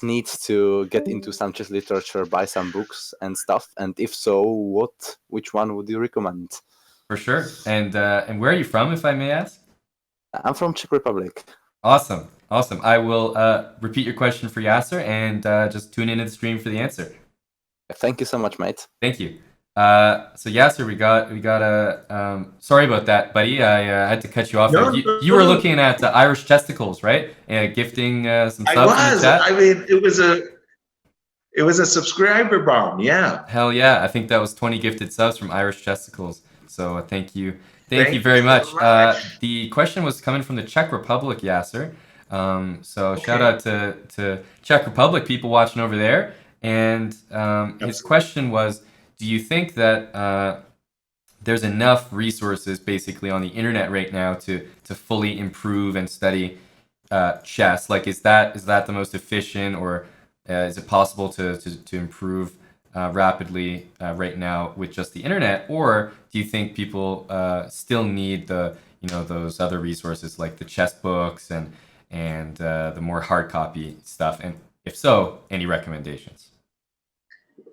needs to get into some chess literature, buy some books and stuff? And if so, which one would you recommend? For sure. And where are you from, if I may ask? I'm from Czech Republic. Awesome. I will repeat your question for Yasser and just tune into the stream for the answer. Thank you so much, mate. Thank you. So Yasser, we got a. Sorry about that, buddy. I had to cut you off. No, you were looking at Irish Testicles, right? Gifting some subs in the chat. I mean, it was a subscriber bomb. Yeah. Hell yeah! I think that was 20 gifted subs from Irish Testicles. So thank you very much. The question was coming from the Czech Republic, Yasser. So shout out to Czech Republic people watching over there. And his question was, do you think that there's enough resources basically on the internet right now to fully improve and study chess? Like, is that the most efficient, or is it possible to improve rapidly right now with just the internet? Or do you think people still need those other resources like the chess books and the more hard copy stuff? And if so, any recommendations?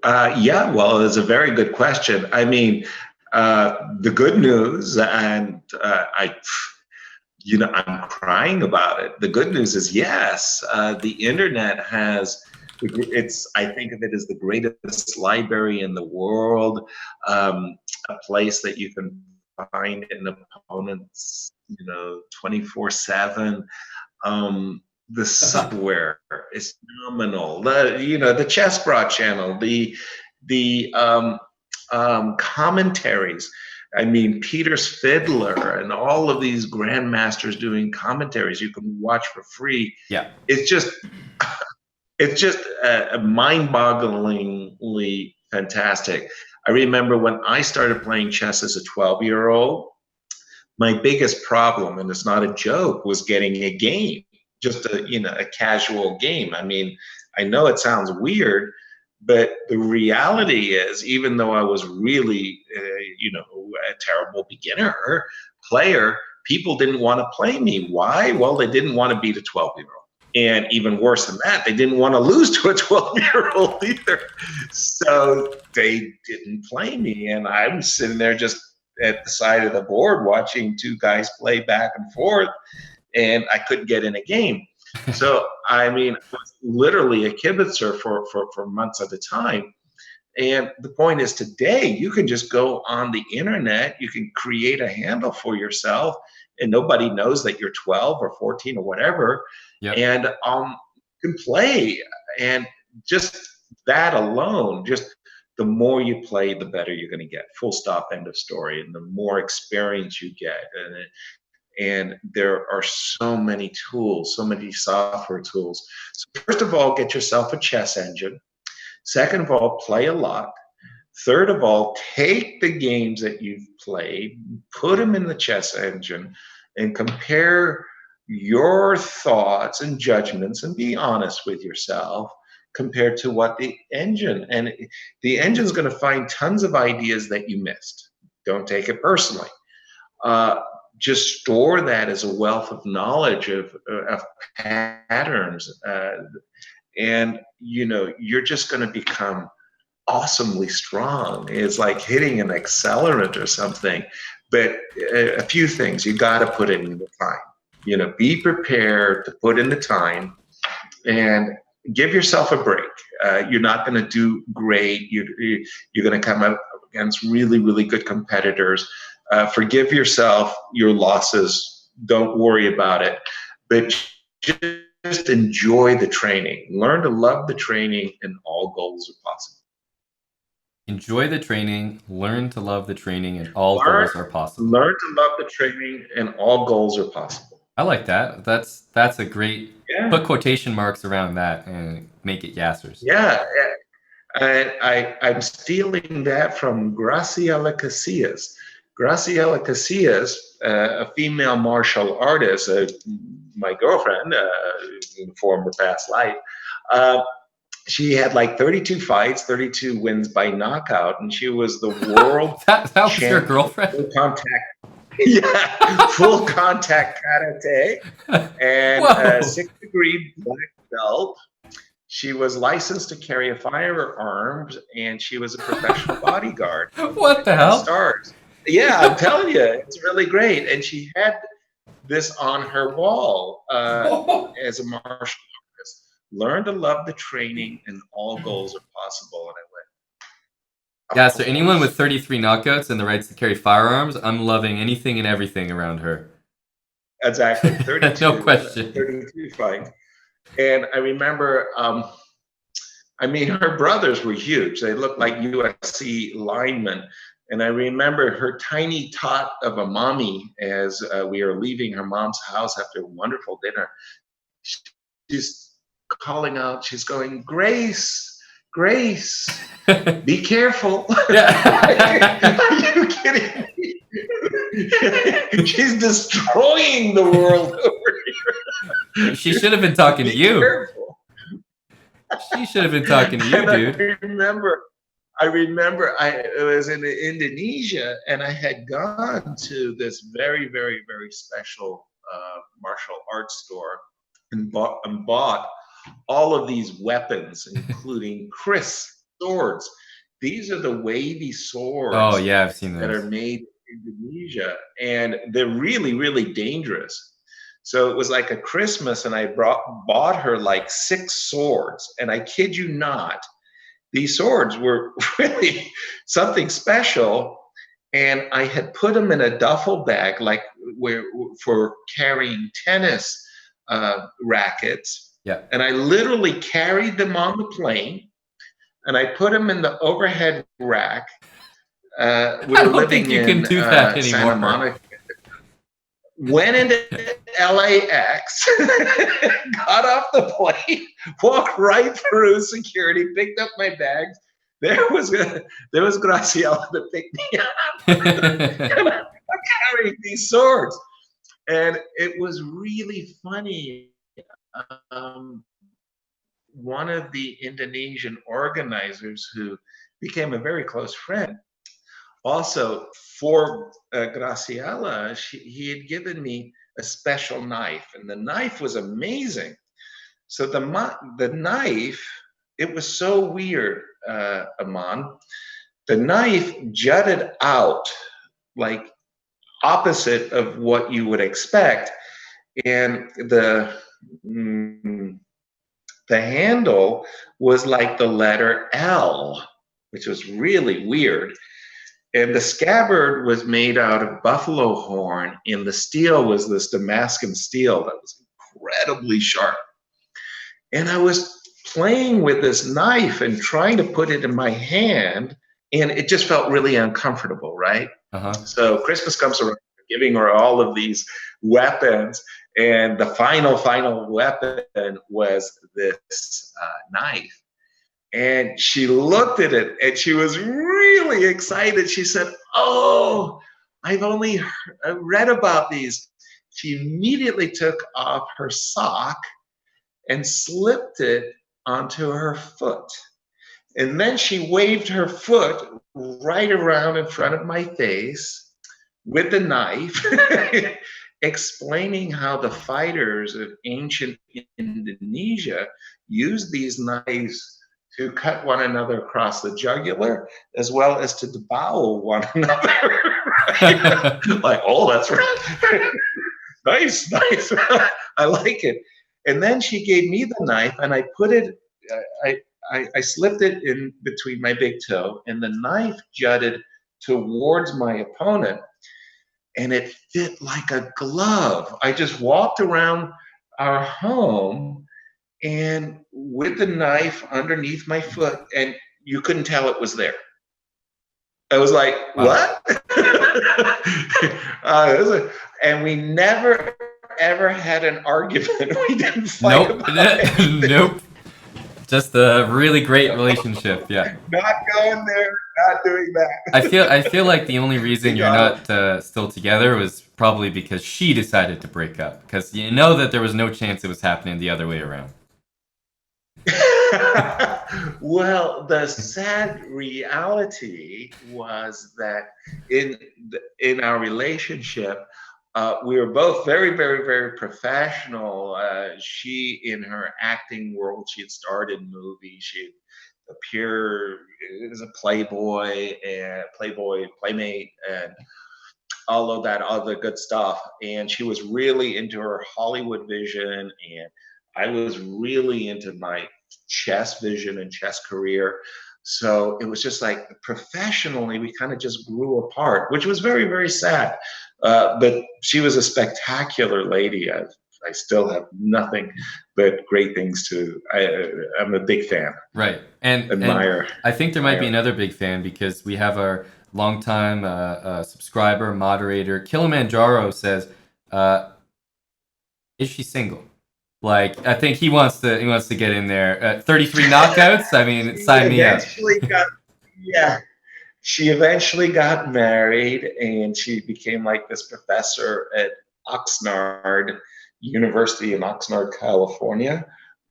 Yeah, well, it's a very good question. I mean, the good news, and I'm crying about it. The good news is, yes, the internet has. I think of it as the greatest library in the world, a place that you can find an opponent's, 24/7. The software is phenomenal. The chessbrah channel, the commentaries. I mean, Peter's Fiddler and all of these grandmasters doing commentaries you can watch for free. Yeah, it's just mind-bogglingly fantastic. I remember when I started playing chess as a 12-year-old, my biggest problem, and it's not a joke, was getting a game. Just a casual game. I mean, I know it sounds weird, but the reality is, even though I was really, a terrible beginner player, people didn't want to play me. Why? Well, they didn't want to beat a 12-year-old. And even worse than that, they didn't want to lose to a 12-year-old either. So they didn't play me. And I'm sitting there just at the side of the board watching two guys play back and forth. And I couldn't get in a game. So, I mean, I was literally a kibitzer for months at a time. And the point is, today, you can just go on the internet, you can create a handle for yourself, and nobody knows that you're 12 or 14 or whatever. Yep. And you can play. And just that alone, just the more you play, the better you're going to get. Full stop, end of story. And the more experience you get. And there are so many tools, so many software tools. So first of all, get yourself a chess engine. Second of all, play a lot. Third of all, take the games that you've played, put them in the chess engine, and compare your thoughts and judgments, and be honest with yourself compared to what the engine. And the engine's going to find tons of ideas that you missed. Don't take it personally. Just store that as a wealth of knowledge of patterns, and you're just going to become awesomely strong. It's like hitting an accelerant or something. But a few things you got to put in the time. Be prepared to put in the time, and give yourself a break. You're not going to do great. You're going to come up against really, really good competitors. Forgive yourself your losses. Don't worry about it. But just enjoy the training. Learn to love the training, and all goals are possible. Enjoy the training, learn to love the training, and all goals are possible. Learn to love the training, and all goals are possible. I like that. That's a great. Yeah. Put quotation marks around that and make it Yasser's. Yeah. I'm stealing that from Graciela Casillas. Graciela Casillas, a female martial artist, my girlfriend, in former past life, she had like 32 fights, 32 wins by knockout, and she was the world that was your girlfriend? Full contact, yeah, full contact karate, and 6th degree black belt. She was licensed to carry a firearm, and she was a professional bodyguard. What the hell? Stars. Yeah, I'm telling you, it's really great. And she had this on her wall as a martial artist. Learn to love the training, and all goals are possible. And I went. Yeah, so anyone with 33 knockouts and the rights to carry firearms, I'm loving anything and everything around her. Exactly, 32. No question. 32 fights. And I remember, her brothers were huge. They looked like USC linemen. And I remember her tiny tot of a mommy as we are leaving her mom's house after a wonderful dinner. She's calling out, she's going, Grace, be careful. Are you kidding me? She's destroying the world over here. She should have been talking to you. Careful. She should have been talking to you, dude. I remember I was in Indonesia, and I had gone to this very, very, very special martial arts store and bought all of these weapons, including Chris swords. These are the wavy swords. Oh yeah, I've seen those. That are made in Indonesia, and they're really, really dangerous. So it was like a Christmas, and I bought her like 6 swords, and I kid you not, these swords were really something special. And I had put them in a duffel bag, like for carrying tennis rackets. Yeah. And I literally carried them on the plane, and I put them in the overhead rack. I don't think you can do that anymore. Santa Monica. Went into LAX, got off the plane, walked right through security, picked up my bags. There was Graciela to pick me up. And I'm carrying these swords, and it was really funny. One of the Indonesian organizers, who became a very close friend, also for Graciela, he had given me a special knife, and the knife was amazing. So the knife, it was so weird, Aman. The knife jutted out like opposite of what you would expect, and the handle was like the letter L, which was really weird. And the scabbard was made out of buffalo horn, and the steel was this Damascus steel that was incredibly sharp. And I was playing with this knife and trying to put it in my hand, and it just felt really uncomfortable, right? So Christmas comes around, giving her all of these weapons, and the final weapon was this knife. And she looked at it, and she was really excited. She said, "Oh, I've only read about these." She immediately took off her sock and slipped it onto her foot. And then she waved her foot right around in front of my face with the knife, explaining how the fighters of ancient Indonesia used these knives to cut one another across the jugular, as well as to debowel one another. Right? Like, oh, that's right. Nice. I like it. And then she gave me the knife, and I put it, I slipped it in between my big toe, and the knife jutted towards my opponent, and it fit like a glove. I just walked around our home, and with the knife underneath my foot, and you couldn't tell it was there. I was like, what? And we never, ever had an argument. We didn't fight about anything. Nope. Just a really great relationship. Yeah. Not going there. Not doing that. I feel like the only reason you're not still together was probably because she decided to break up, because you know that there was no chance it was happening the other way around. Well, the sad reality was that in our relationship, we were both very, very, very professional. She, in her acting world, she had starred in movies. She appeared as a Playboy and Playmate, and all of that other good stuff. And she was really into her Hollywood vision, and I was really into my chess vision and chess career. So it was just like professionally, we kind of just grew apart, which was very, very sad. But she was a spectacular lady. I still have nothing but great things to. I'm a big fan. Right, and admire. And I think there might be another big fan, because we have our longtime subscriber, moderator, Kilimanjaro says, "Is she single?" Like, I think he wants to get in there. 33 knockouts. I mean, sign me up. She eventually got married, and she became like this professor at Oxnard University in Oxnard, California.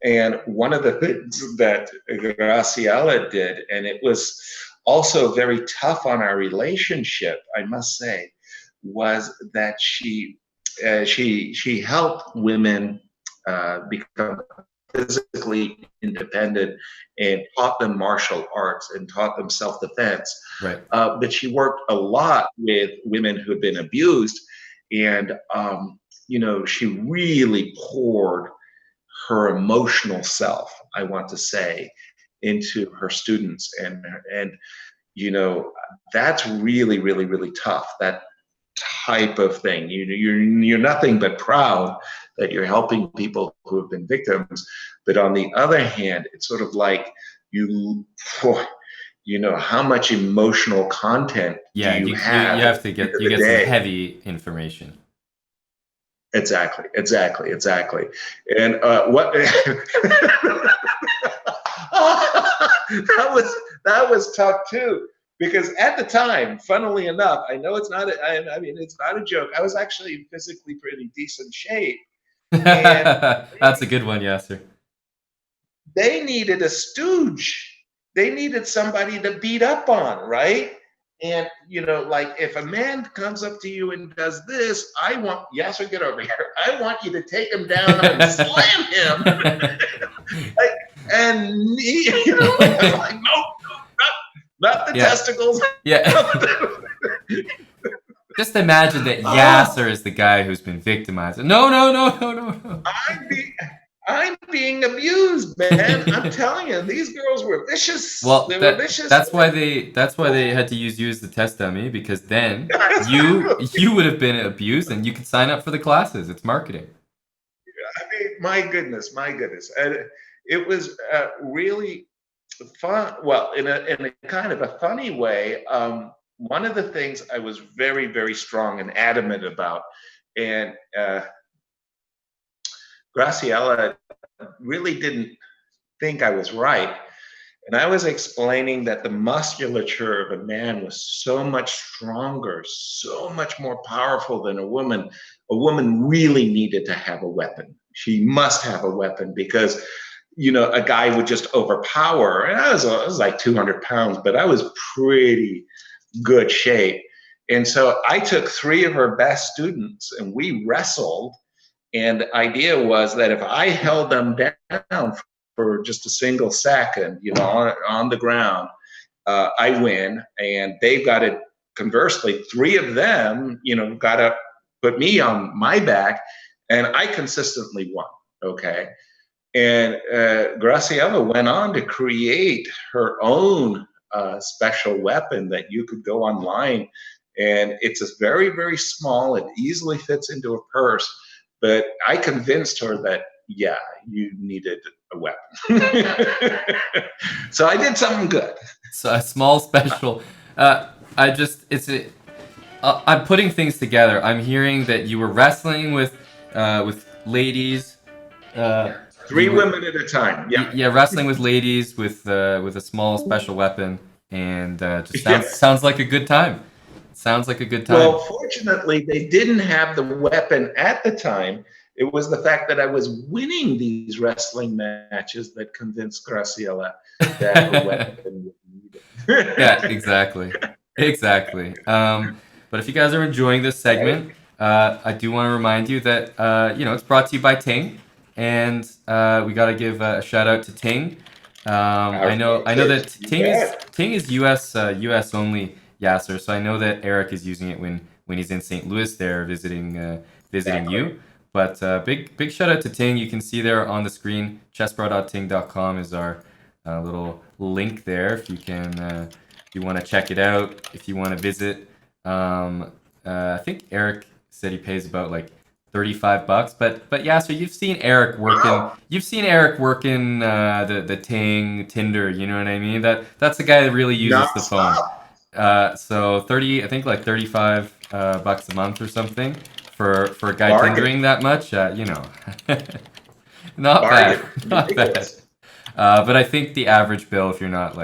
And one of the things that Graciela did, and it was also very tough on our relationship, I must say, was that she helped women become physically independent, and taught them martial arts and taught them self-defense. Right. But she worked a lot with women who had been abused, and she really poured her emotional self, I want to say, into her students, and that's really, really, really tough. That type of thing. You're nothing but proud that you're helping people who have been victims, but on the other hand, it's sort of like how much emotional content do you have? You have to get some heavy information. Exactly. And what that was tough too. Because at the time, funnily enough, I know it's not. It's not a joke. I was actually in physically pretty decent shape. That's a good one, Yasser. They needed a stooge. They needed somebody to beat up on, right? And like if a man comes up to you and does this, I want Yasser, get over here. I want you to take him down and slam him. I'm like, no. Not the testicles. Yeah. Just imagine that Yasser is the guy who's been victimized. No. I'm being abused, man. I'm telling you, these girls were vicious. Well, they were vicious. That's why they had to use you as the test dummy, because then you would have been abused, and you could sign up for the classes. It's marketing. My goodness. And it was really fun. Well, in a kind of a funny way. One of the things I was very, very strong and adamant about, and Graciela really didn't think I was right. And I was explaining that the musculature of a man was so much stronger, so much more powerful than a woman. A woman really needed to have a weapon. She must have a weapon, because a guy would just overpower her. And I was like 200 pounds, but I was pretty good shape. And so I took 3 of her best students, and we wrestled. And the idea was that if I held them down for just a single second, on the ground, I win. And they've got to, conversely, 3 of them, got to put me on my back, and I consistently won. Okay. And Graciela went on to create her own special weapon that you could go online, and it's a very, very small. It easily fits into a purse. But I convinced her that, yeah, you needed a weapon. So I did something good. So a small special. I'm putting things together. I'm hearing that you were wrestling with ladies. 3 women at a time. Yeah. Yeah, wrestling with ladies with a small special weapon, and just Yes. sounds like a good time. Sounds like a good time. Well, fortunately, they didn't have the weapon at the time. It was the fact that I was winning these wrestling matches that convinced Graciela that a weapon was needed. Yeah, exactly. Exactly. But if you guys are enjoying this segment, I do want to remind you that it's brought to you by Ting, and we got to give a shout out to Ting. I know that Ting is US only, Yasser. So I know that Eric is using it when he's in St. Louis there visiting you. But big shout out to Ting. You can see there on the screen, chessbrah.ting.com is our little link there. If you can, if you want to check it out, if you want to visit. I think Eric said he pays about like $35, but yeah. So you've seen Eric working. Wow. You've seen Eric working the Ting Tinder. You know what I mean? That's the guy that really uses the phone. So 30, I think like $35 bucks a month or something for a guy Tindering that much. Not bad. Not bad. But I think the average bill, if you're not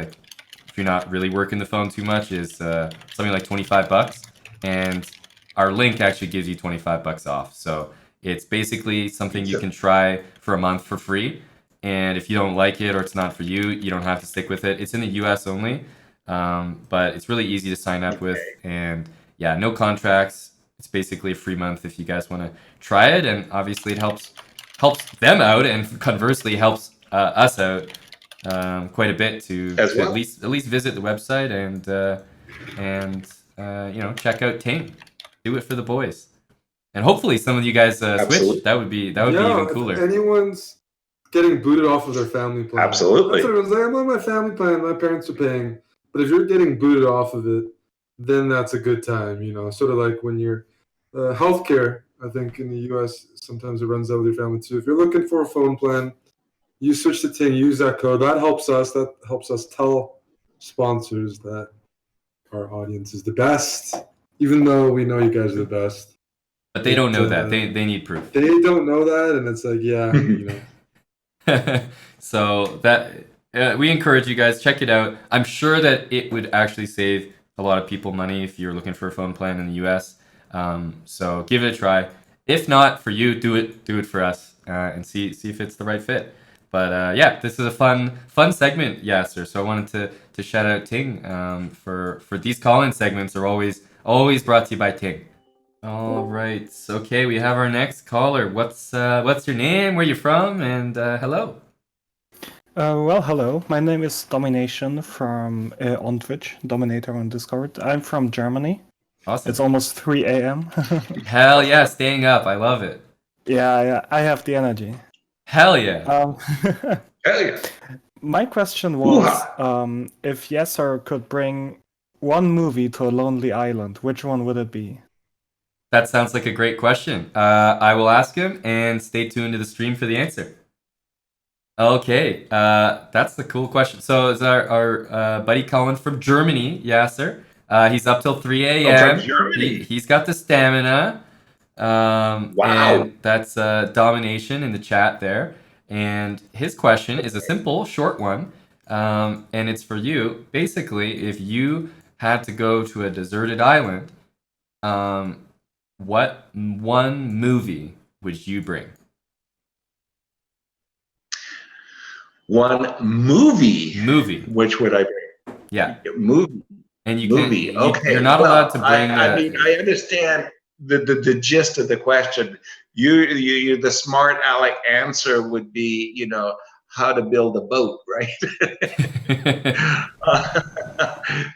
really working the phone too much, is something like $25, and our link actually gives you $25 off. So it's basically something you can try for a month for free, and if you don't like it or it's not for you, you don't have to stick with it. It's in the US only, but it's really easy to sign up with, and yeah, no contracts. It's basically a free month if you guys want to try it, and obviously it helps them out, and conversely helps us out quite a bit to at least visit the website and check out Ting. Do it for the boys, and hopefully some of you guys switch. That would be even cooler. If anyone's getting booted off of their family plan, absolutely. That's what everyone's like, I'm on my family plan. My parents are paying, but if you're getting booted off of it, then that's a good time. Sort of like when you're healthcare. I think in the U.S. sometimes it runs out with your family too. If you're looking for a phone plan, you switch to Ting, use that code. That helps us. That helps us tell sponsors that our audience is the best, even though we know you guys are the best. But they don't know that. They need proof. They don't know that, and it's like, yeah, So that we encourage you guys, check it out. I'm sure that it would actually save a lot of people money if you're looking for a phone plan in the U.S. So give it a try. If not for you, do it for us, and see if it's the right fit. But yeah, this is a fun segment, Yasser. So I wanted to shout out Ting for these call-in segments are always brought to you by Ting. All right, okay, we have our next caller. What's your name? Where you from? And hello. Well, hello. My name is Domination from on Twitch, Dominator on Discord. I'm from Germany. Awesome. It's almost 3 a.m. Hell yeah, staying up. I love it. Yeah, I have the energy. Hell yeah. Hell yeah. My question was, if Yasser could bring one movie to a lonely island, which one would it be? That sounds like a great question. I will ask him, and stay tuned to the stream for the answer. Okay, that's the cool question. So it's our buddy Colin from Germany, Yasser. He's up till 3 a.m. He's got the stamina. Wow. And that's Domination in the chat there. And his question is a simple, short one. And it's for you. Basically, if you had to go to a deserted island, what one movie would you bring? One movie. Which would I bring? Yeah. Movie. And you movie. Okay. You're not allowed to bring. I mean, I understand the gist of the question. You the smart aleck answer would be, how to build a boat, right?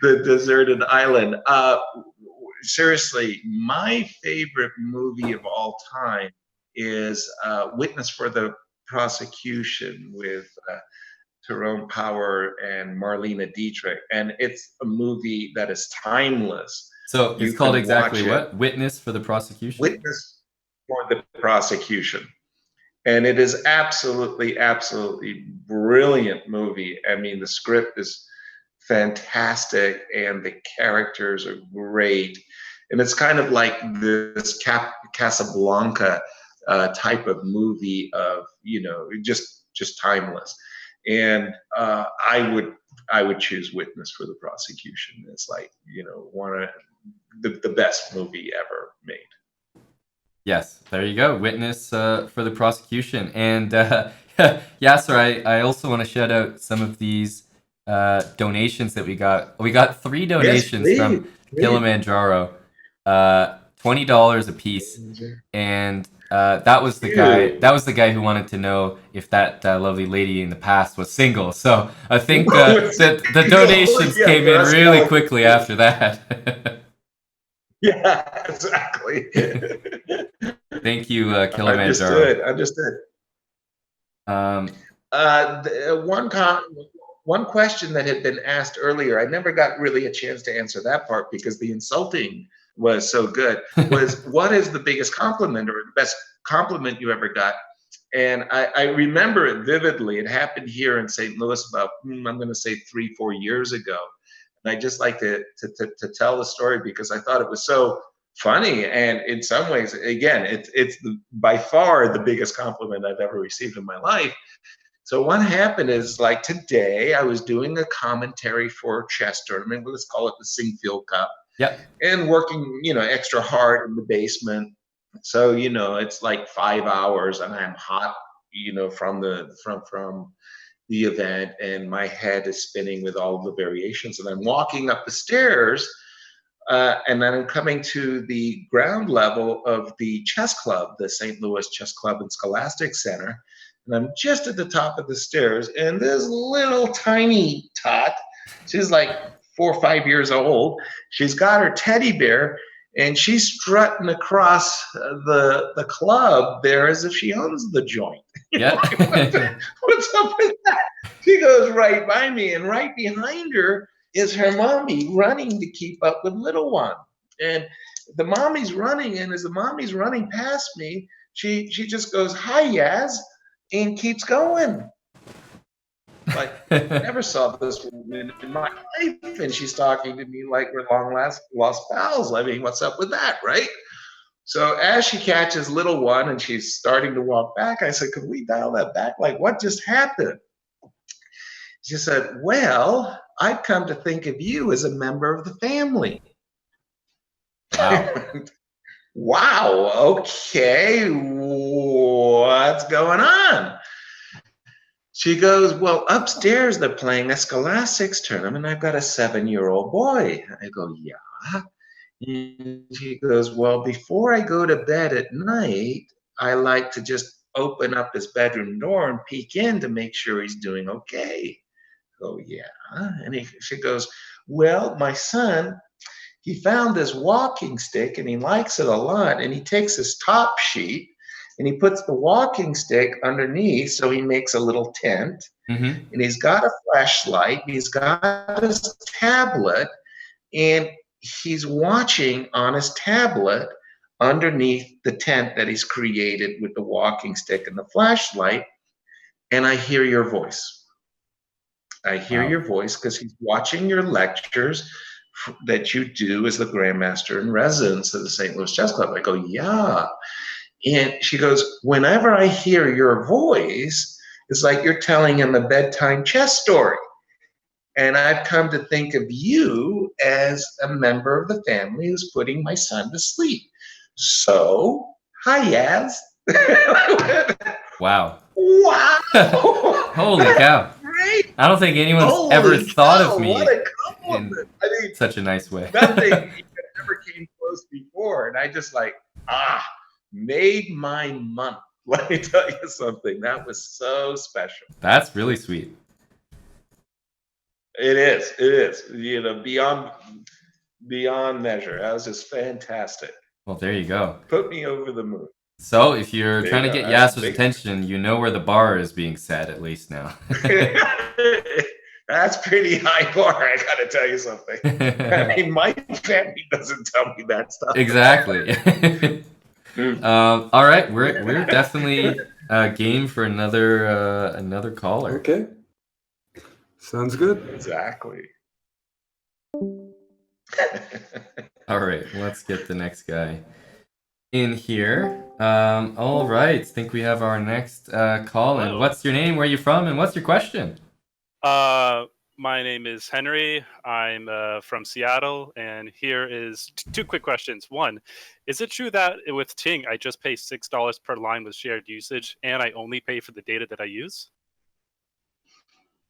The deserted island. Seriously, my favorite movie of all time is Witness for the Prosecution with Tyrone Power and Marlene Dietrich, and it's a movie that is timeless. So it's called exactly what? Witness for the Prosecution? Witness for the Prosecution. And it is absolutely brilliant movie. I mean, the script is fantastic and the characters are great. And it's kind of like this Casablanca type of movie of, just timeless. And I would choose Witness for the prosecution. It's like, one of the best movie ever made. Yes, there you go. Witness for the prosecution. And Yasser, I also want to shout out some of these donations that we got. We got 3 donations from Kilimanjaro, $20 a piece, and that was the guy. That was the guy who wanted to know if that lovely lady in the past was single. So I think the donations came in really quickly after that. Yeah, exactly. Thank you, Kilimanjaro. Understood. One question that had been asked earlier, I never got really a chance to answer that part because the insulting was so good, was what is the biggest compliment or the best compliment you ever got? And I remember it vividly. It happened here in St. Louis about, I'm going to say 3-4 years ago. And I just like to tell the story because I thought it was so funny. And in some ways, again, it's by far the biggest compliment I've ever received in my life. So what happened is, like, today I was doing a commentary for a chess tournament. Let's call it the Singfield Cup. Yep. And working, extra hard in the basement. So, it's like 5 hours and I'm hot, from the event, and my head is spinning with all the variations. And I'm walking up the stairs, and then I'm coming to the ground level of the chess club, the St. Louis Chess Club and Scholastic Center. And I'm just at the top of the stairs, and this little tiny tot, she's like 4 or 5 years old. She's got her teddy bear, and she's strutting across the club there as if she owns the joint. Yeah. What's up with that? She goes right by me, and right behind her is her mommy running to keep up with little one. And the mommy's running, and as the mommy's running past me, she just goes, "Hi, Yaz," and keeps going. Like, never saw this woman in my life, and she's talking to me like we're long lost pals. I mean, what's up with that, right? So as she catches little one and she's starting to walk back, I said, "Could we dial that back? Like, what just happened?" She said, "Well, I've come to think of you as a member of the family." Wow. Wow, okay, what's going on? She goes, "Well, upstairs they're playing a scholastics tournament. I've got a 7-year-old boy." I go, "Yeah." And she goes, "Well, before I go to bed at night, I like to just open up his bedroom door and peek in to make sure he's doing okay." I go, "Yeah." And she goes, "Well, my son, he found this walking stick and he likes it a lot, and he takes his top sheet and he puts the walking stick underneath so he makes a little tent. Mm-hmm. And he's got a flashlight, he's got his tablet, and he's watching on his tablet underneath the tent that he's created with the walking stick and the flashlight, and I hear your voice. I hear your voice because he's watching your lectures that you do as the Grandmaster in Residence of the St. Louis Chess Club." I go, "Yeah." And she goes, "Whenever I hear your voice, it's like you're telling him a bedtime chess story. And I've come to think of you as a member of the family who's putting my son to sleep. So, hi, Yaz." Wow. Wow. Holy cow. Great. I don't think anyone's Holy ever thought cow, of me what a in compliment. I mean, such a nice way. nothing ever came close before. And I just made my month. Let me tell you something. That was so special. That's really sweet. It is. It is. Beyond measure. That was just fantastic. Well, there you go. Put me over the moon. So, if you're There trying you to go. get That's Yasser's big. attention, you know where the bar is being set, at least now. That's pretty high bar, I gotta tell you something. I mean, my family doesn't tell me that stuff. Exactly. All right, we're definitely game for another caller. Okay. Sounds good. Exactly. All right, let's get the next guy. in here. All right. I think we have our next call. And what's your name? Where are you from? And what's your question? My name is Henry. I'm from Seattle, and here is two quick questions. One, is it true that with Ting, I just pay $6 per line with shared usage, and I only pay for the data that I use?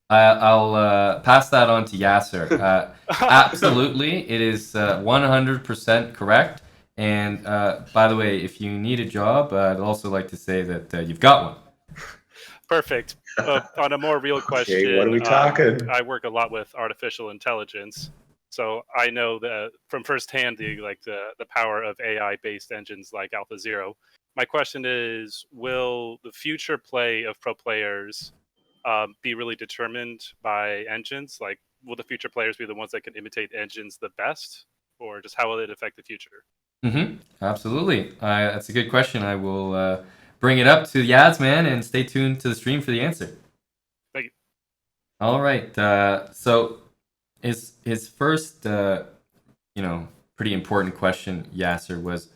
I'll pass that on to Yasser. Absolutely, it is 100% correct. And by the way, if you need a job, I'd also like to say that you've got one. Perfect. On a more real question, okay, what are we talking? I work a lot with artificial intelligence, so I know that from firsthand the power of AI-based engines like AlphaZero. My question is, will the future play of pro players be really determined by engines? Like, will the future players be the ones that can imitate engines the best, or just how will it affect the future? Absolutely. That's a good question. I will bring it up to Yaz, man, and stay tuned to the stream for the answer. Thank you. All right. So his first, pretty important question, Yasser, was,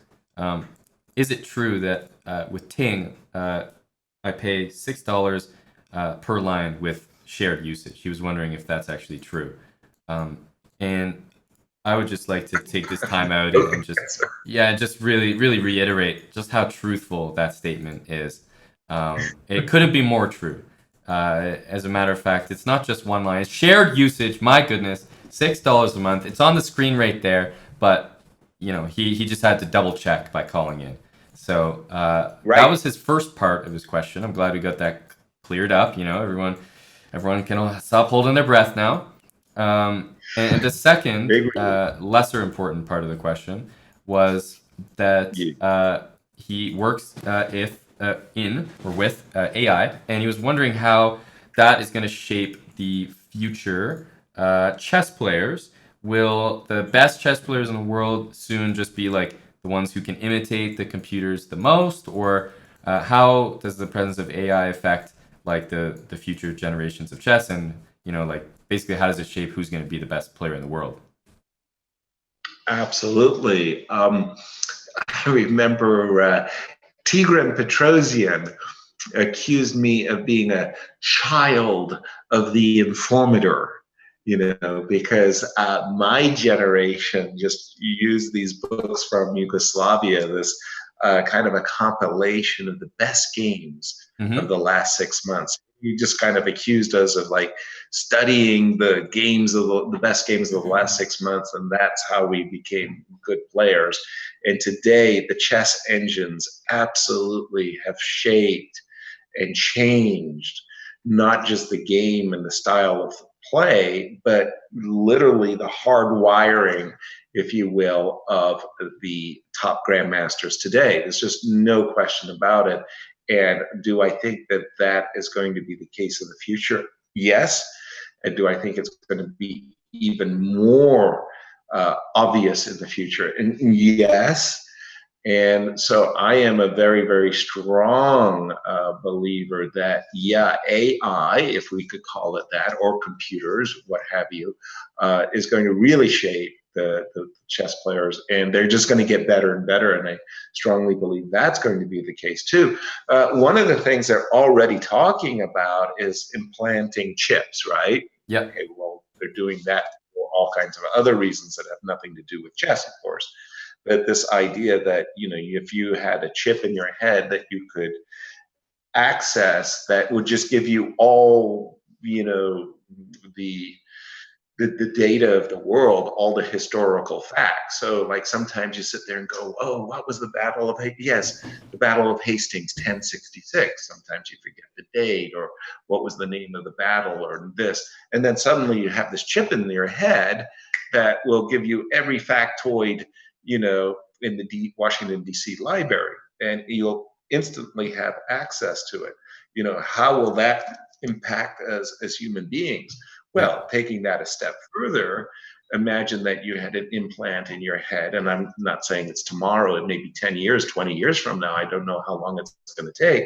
is it true that with Ting, I pay $6 per line with shared usage? He was wondering if that's actually true. And I would just like to take this time out and just really reiterate just how truthful that statement is. It couldn't be more true. As a matter of fact, it's not just one line. It's shared usage. My goodness, $6 a month. It's on the screen right there. But he just had to double check by calling in. So that was his first part of his question. I'm glad we got that cleared up. Everyone can stop holding their breath now. And the second, lesser important part of the question was that he works with AI, and he was wondering how that is going to shape the future chess players. Will the best chess players in the world soon just be like the ones who can imitate the computers the most, or how does the presence of AI affect like the future generations of chess, and basically how does it shape who's going to be the best player in the world? Absolutely. I remember Tigran Petrosian accused me of being a child of the informator, because my generation just used these books from Yugoslavia, this kind of a compilation of the best games of the last 6 months. You just kind of accused us of like studying the games of the best games of the last 6 months, and that's how we became good players. And today, the chess engines absolutely have shaped and changed not just the game and the style of play, but literally the hard wiring, if you will, of the top grandmasters today. There's just no question about it. And do I think that that is going to be the case in the future? Yes. And do I think it's going to be even more obvious in the future? And yes. And so I am a very, very strong believer that, AI, if we could call it that, or computers, what have you, is going to really shape the chess players, and they're just going to get better and better. And I strongly believe that's going to be the case too. One of the things they're already talking about is implanting chips, right? Yeah. Okay, well, they're doing that for all kinds of other reasons that have nothing to do with chess, of course. But this idea that, if you had a chip in your head that you could access, that would just give you all, the data of the world, all the historical facts. So like sometimes you sit there and go, oh, what was the Battle of Hastings? Yes, the Battle of Hastings, 1066. Sometimes you forget the date, or what was the name of the battle, or this. And then suddenly you have this chip in your head that will give you every factoid, in the Washington, D.C. library, and you'll instantly have access to it. How will that impact us as human beings? Well, taking that a step further, imagine that you had an implant in your head, and I'm not saying it's tomorrow, it may be 10 years, 20 years from now, I don't know how long it's going to take,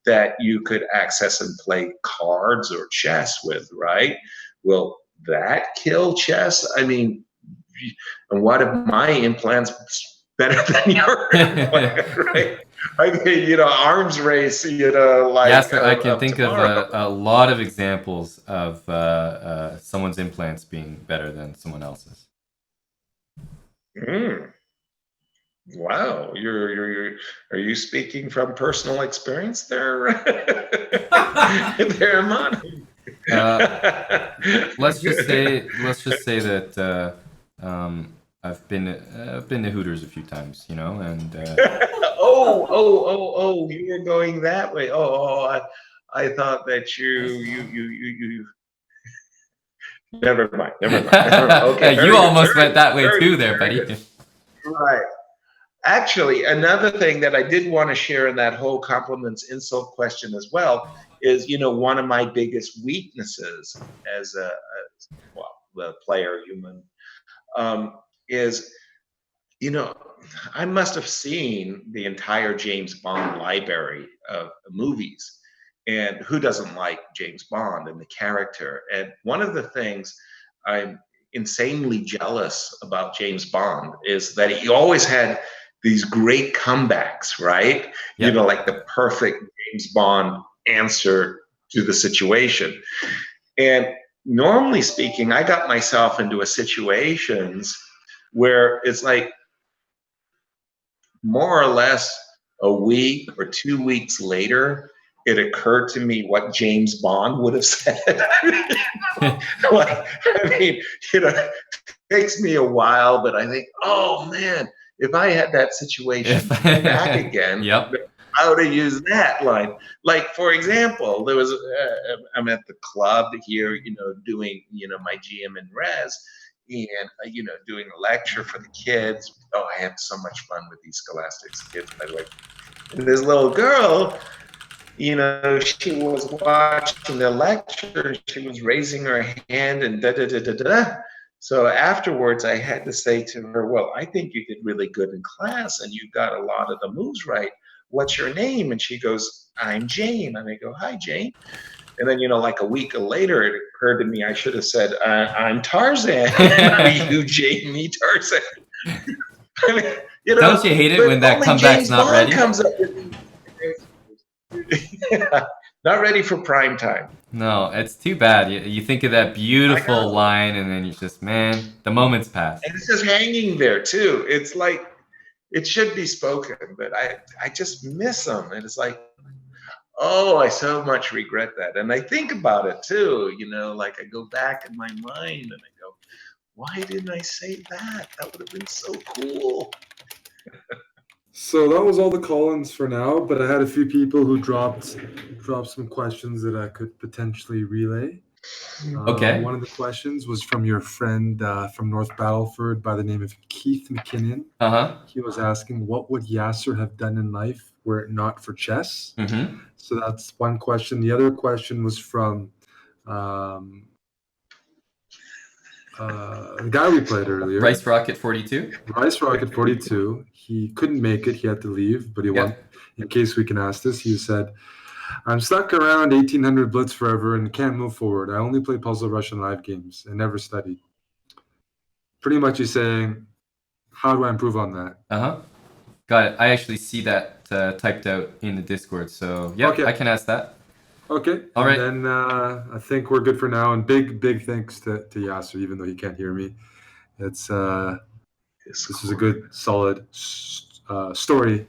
that you could access and play cards or chess with, right? Will that kill chess? I mean, and what if my implants better than your player, right? I mean, arms race, like Yasser, I can of think of tomorrow. a lot of examples of someone's implants being better than someone else's. Wow, are you speaking from personal experience there, there, Amon? Let's just say that I've been to Hooters a few times, and oh, you were going that way. I thought that you. Never mind. Okay, you almost very went that way very too, there, very buddy. good. Right. Actually, another thing that I did want to share in that whole compliments insult question as well is, one of my biggest weaknesses as the player human, is, I must have seen the entire James Bond library of movies. And who doesn't like James Bond and the character? And one of the things I'm insanely jealous about James Bond is that he always had these great comebacks, right? Yep. Like the perfect James Bond answer to the situation. And normally speaking, I got myself into situations where it's like more or less a week or 2 weeks later, it occurred to me what James Bond would have said. It takes me a while, but I think, oh man, if I had that situation back again, Yep. I would have used that line. Like, for example, there was, I'm at the club here, doing, my GM and res, and, doing a lecture for the kids. Oh, I had so much fun with these Scholastics kids, by the way. And this little girl, she was watching the lecture, she was raising her hand and da-da-da-da-da. So afterwards, I had to say to her, well, I think you did really good in class and you got a lot of the moves right. What's your name? And she goes, I'm Jane. And I go, hi, Jane. And then, like a week later, it occurred to me I should have said, I'm Tarzan. Are you Jane, me, Tarzan? I mean, Don't you hate it when that comeback's not ready? Comes up with not ready for prime time. No, it's too bad. You think of that beautiful line, and then you just, man, the moment's passed. And it's just hanging there too. It's like it should be spoken, but I just miss them, and it's like, oh, I so much regret that. And I think about it too. Like I go back in my mind and I go, why didn't I say that? That would have been so cool. So that was all the call-ins for now, but I had a few people who dropped some questions that I could potentially relay. Okay. One of the questions was from your friend from North Battleford by the name of Keith McKinnon. He was asking, what would Yasser have done in life were it not for chess? Mm-hmm. So that's one question. The other question was from the guy we played earlier, Rice Rocket 42. Rice Rocket 42. He couldn't make it. He had to leave, but he won. In case we can ask this, he said, I'm stuck around 1800 Blitz forever and can't move forward. I only play Puzzle Rush and live games and never studied. Pretty much he's saying, how do I improve on that? Got it. I actually see that typed out in the Discord. So, yeah, okay. I can ask that. Okay. All right. And then I think we're good for now. And big thanks to Yasser, even though he can't hear me. It's this was a good, solid story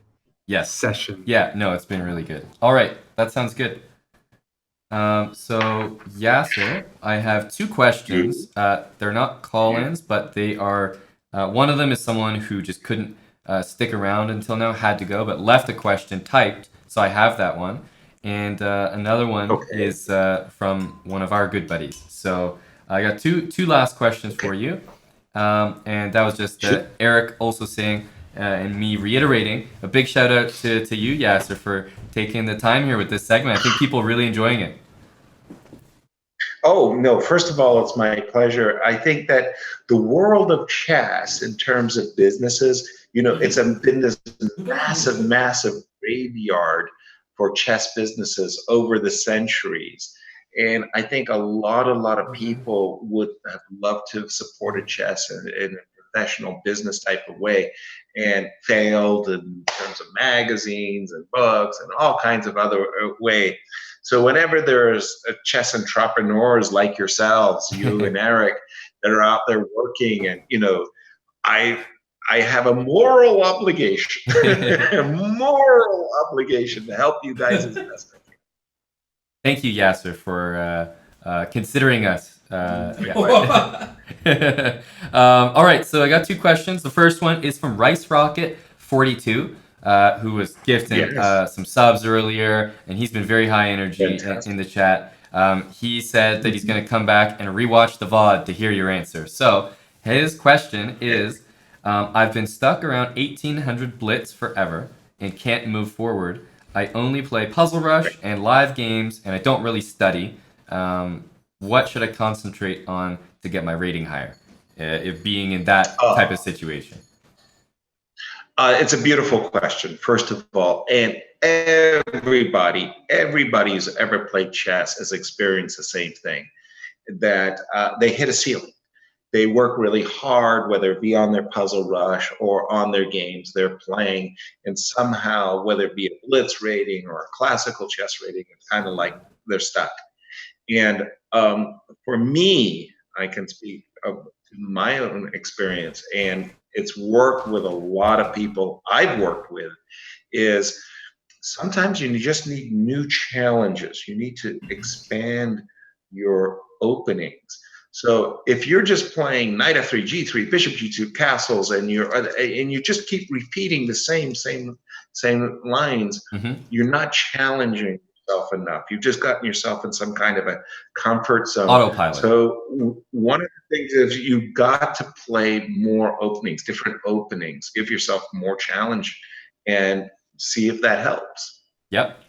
session. Yeah, no, it's been really good. All right. That sounds good. So, Yasser, I have two questions. They're not call-ins, but they are... one of them is someone who just couldn't stick around until now, had to go, but left a question typed. So I have that one. And another one is from one of our good buddies. So I got two last questions for you. And that was just Eric also saying, and me reiterating, a big shout out to you, Yasser, for taking the time here with this segment. I think people are really enjoying it. Oh, no, first of all, it's my pleasure. I think that the world of chess in terms of businesses, it's been this massive graveyard for chess businesses over the centuries. And I think a lot of people would have loved to have supported chess and professional business type of way, and failed in terms of magazines and books and all kinds of other way. So whenever there's chess entrepreneurs like yourselves, you and Eric, that are out there working, and I have a moral obligation, a moral obligation to help you guys as best I can. Thank you, Yasser, for considering us. Yeah. All right, so I got 2 questions. The first one is from Rice Rocket 42, who was gifting some subs earlier, and he's been very high energy in the chat. He said that he's going to come back and rewatch the VOD to hear your answer. So his question is, I've been stuck around 1800 Blitz forever and can't move forward. I only play Puzzle Rush and live games, and I don't really study. What should I concentrate on to get my rating higher, if being in that type of situation? It's a beautiful question, first of all. And everybody who's ever played chess has experienced the same thing, that they hit a ceiling. They work really hard, whether it be on their Puzzle Rush or on their games they're playing, and somehow, whether it be a Blitz rating or a classical chess rating, it's kind of like they're stuck. And for me, I can speak of my own experience, and it's worked with a lot of people I've worked with, is sometimes you just need new challenges. You need to expand your openings. So if you're just playing knight f3, g3, bishop g2, castles, and you just keep repeating the same lines, you're not challenging yourself enough. You've just gotten yourself in some kind of a comfort zone. Autopilot. So one of the things is you've got to play more openings, different openings. Give yourself more challenge, and see if that helps. Yep,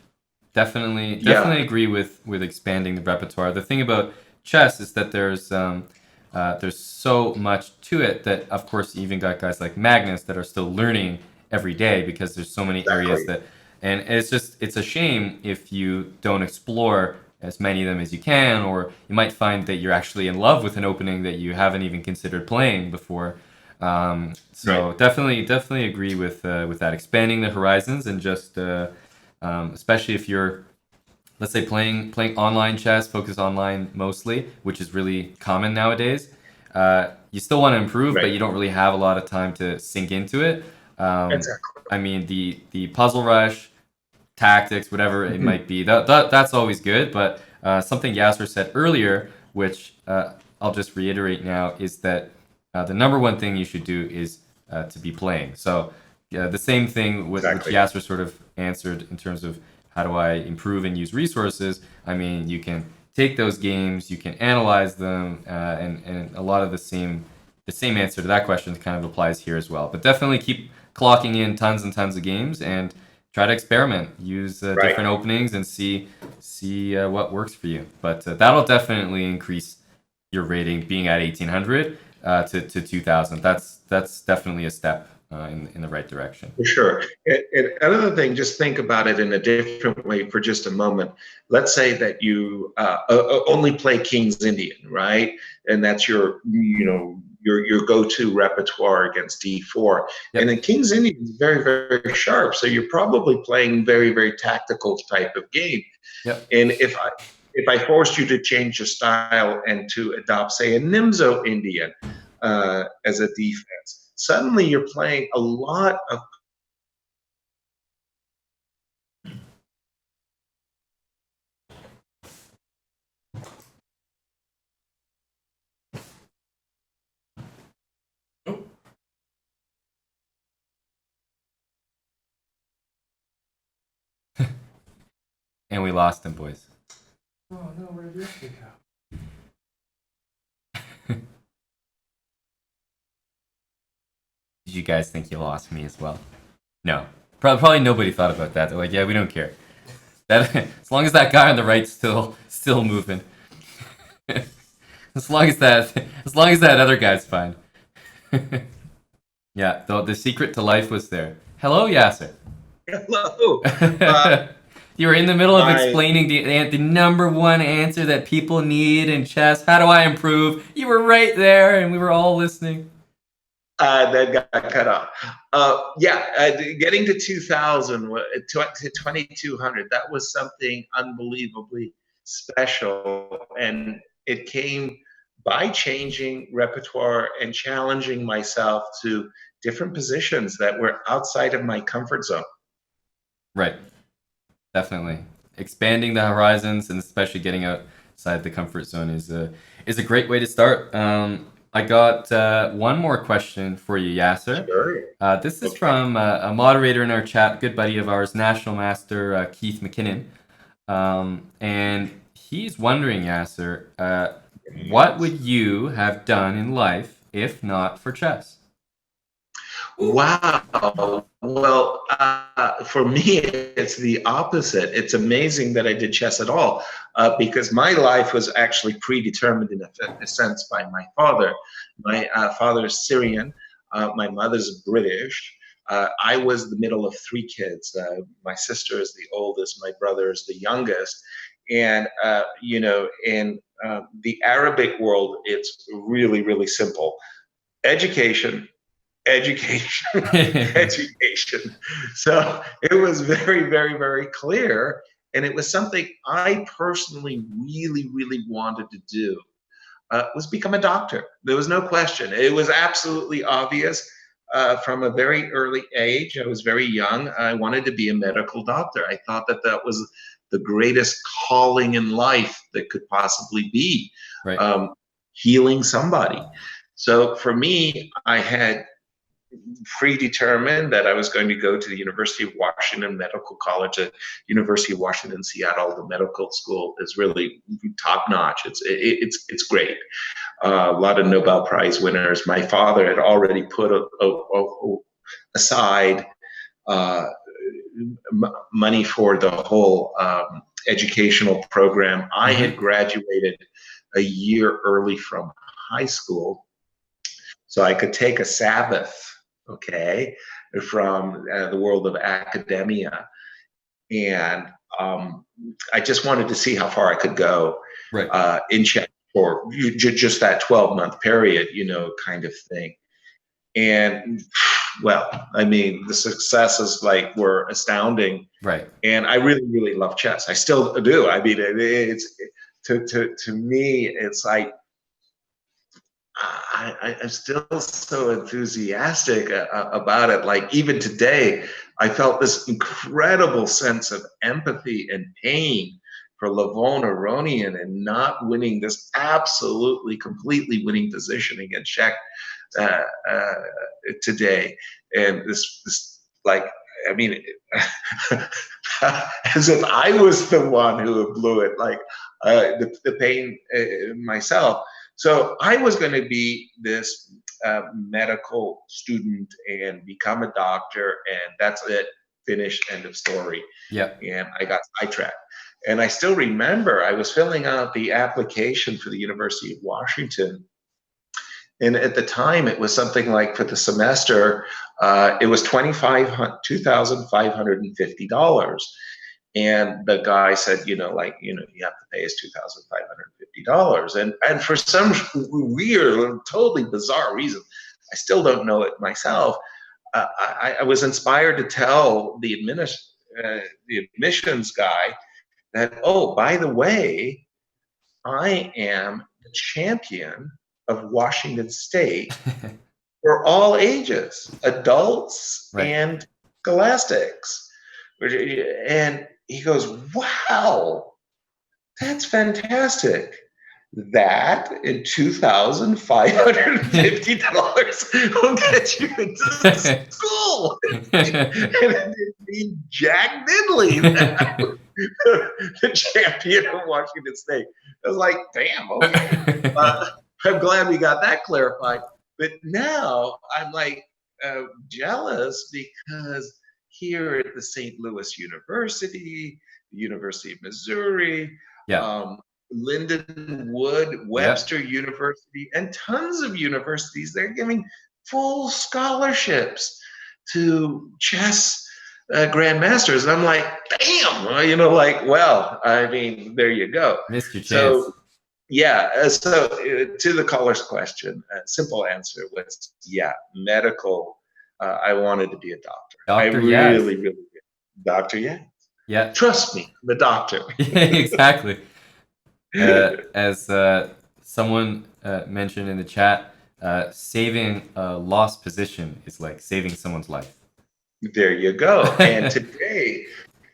definitely agree with expanding the repertoire. The thing about chess is that there's so much to it that, of course, you even got guys like Magnus that are still learning every day, because there's so many areas that, and it's a shame if you don't explore as many of them as you can, or you might find that you're actually in love with an opening that you haven't even considered playing before. Definitely agree with that, expanding the horizons, and just especially if you're, let's say, playing online chess, focus online mostly, which is really common nowadays. You still want to improve, but you don't really have a lot of time to sink into it. Exactly. I mean, the Puzzle Rush, tactics, whatever it might be, that's always good. But something Yasser said earlier, which I'll just reiterate now, is that the number one thing you should do is to be playing. So the same thing which Yasser sort of answered in terms of how do I improve and use resources. I mean, you can take those games, you can analyze them, and a lot of the same answer to that question kind of applies here as well. But definitely keep clocking in tons and tons of games, and try to experiment, use different openings, and see what works for you. But that'll definitely increase your rating, being at 1800 to 2000. That's definitely a step in the right direction. For sure. And another thing, just think about it in a different way for just a moment. Let's say that you only play King's Indian, right? And that's your go-to repertoire against d4. Yep. And then King's Indian is very, very sharp. So you're probably playing very, very tactical type of game. Yep. And if I forced you to change your style and to adopt, say, a Nimzo Indian as a defense, suddenly you're playing a lot of And we lost him, boys. Oh no, where did he go? Did you guys think you lost me as well? No. Probably nobody thought about that. They're like, yeah, we don't care. That as long as that guy on the right's still moving. as long as that other guy's fine. Yeah, the secret to life was there. Hello, Yasser. Hello. You were in the middle of explaining the number one answer that people need in chess. How do I improve? You were right there, and we were all listening. That got cut off. Getting to 2000, to 2200, that was something unbelievably special. And it came by changing repertoire and challenging myself to different positions that were outside of my comfort zone. Right. Definitely. Expanding the horizons and especially getting outside the comfort zone is a great way to start. I got one more question for you, Yasser. Sure. This is from a moderator in our chat, good buddy of ours, National Master Keith McKinnon. And he's wondering, Yasser, what would you have done in life if not for chess? Wow. Well, for me, it's the opposite. It's amazing that I did chess at all, because my life was actually predetermined in a sense by my father. My father is Syrian. My mother's British. I was the middle of three kids. My sister is the oldest. My brother is the youngest. And, in the Arabic world, it's really, really simple. Education, education. So it was very, very, very clear. And it was something I personally really, really wanted to do, was become a doctor. There was no question. It was absolutely obvious from a very early age. I was very young. I wanted to be a medical doctor. I thought that that was the greatest calling in life that could possibly be, right. Healing somebody. So for me, I had predetermined that I was going to go to the University of Washington Medical College. At University of Washington, Seattle, the medical school is really top notch. It's great. A lot of Nobel Prize winners. My father had already put aside money for the whole educational program. I had graduated a year early from high school, so I could take a Sabbath, okay, from the world of academia. And I just wanted to see how far I could go in chess for just that 12-month period, kind of thing. And well, I mean, the successes were astounding. Right. And I really, really love chess. I still do. I mean, it's to me, it's like, I'm still so enthusiastic about it. Like even today, I felt this incredible sense of empathy and pain for Levon Aronian and not winning this absolutely, completely winning position against Czech today. And this I mean, as if I was the one who blew it, the pain myself. So I was going to be this medical student and become a doctor, and that's it. Finish. End of story. Yeah. And I got sidetracked. And I still remember I was filling out the application for the University of Washington. And at the time, it was something like for the semester, it was $2,550. And the guy said, you have to pay us $2,550. And for some weird, totally bizarre reason, I still don't know it myself, I was inspired to tell the admissions guy that, oh, by the way, I am the champion of Washington State for all ages, adults and scholastics. And he goes, wow, that's fantastic. That and $2,550 will get you into school. And it be Jack Diddley, the champion of Washington State. I was like, damn, okay. I'm glad we got that clarified. But now I'm jealous because here at the St. Louis University, the University of Missouri, Lindenwood, Webster University, and tons of universities, they're giving full scholarships to chess grandmasters. And I'm like, damn, well, I mean, there you go. Missed your chance. So, to the caller's question, simple answer was medical. I wanted to be a doctor. I really did. Doctor, yeah. Trust me, the doctor. Exactly. As someone mentioned in the chat, saving a lost position is like saving someone's life. There you go. And today,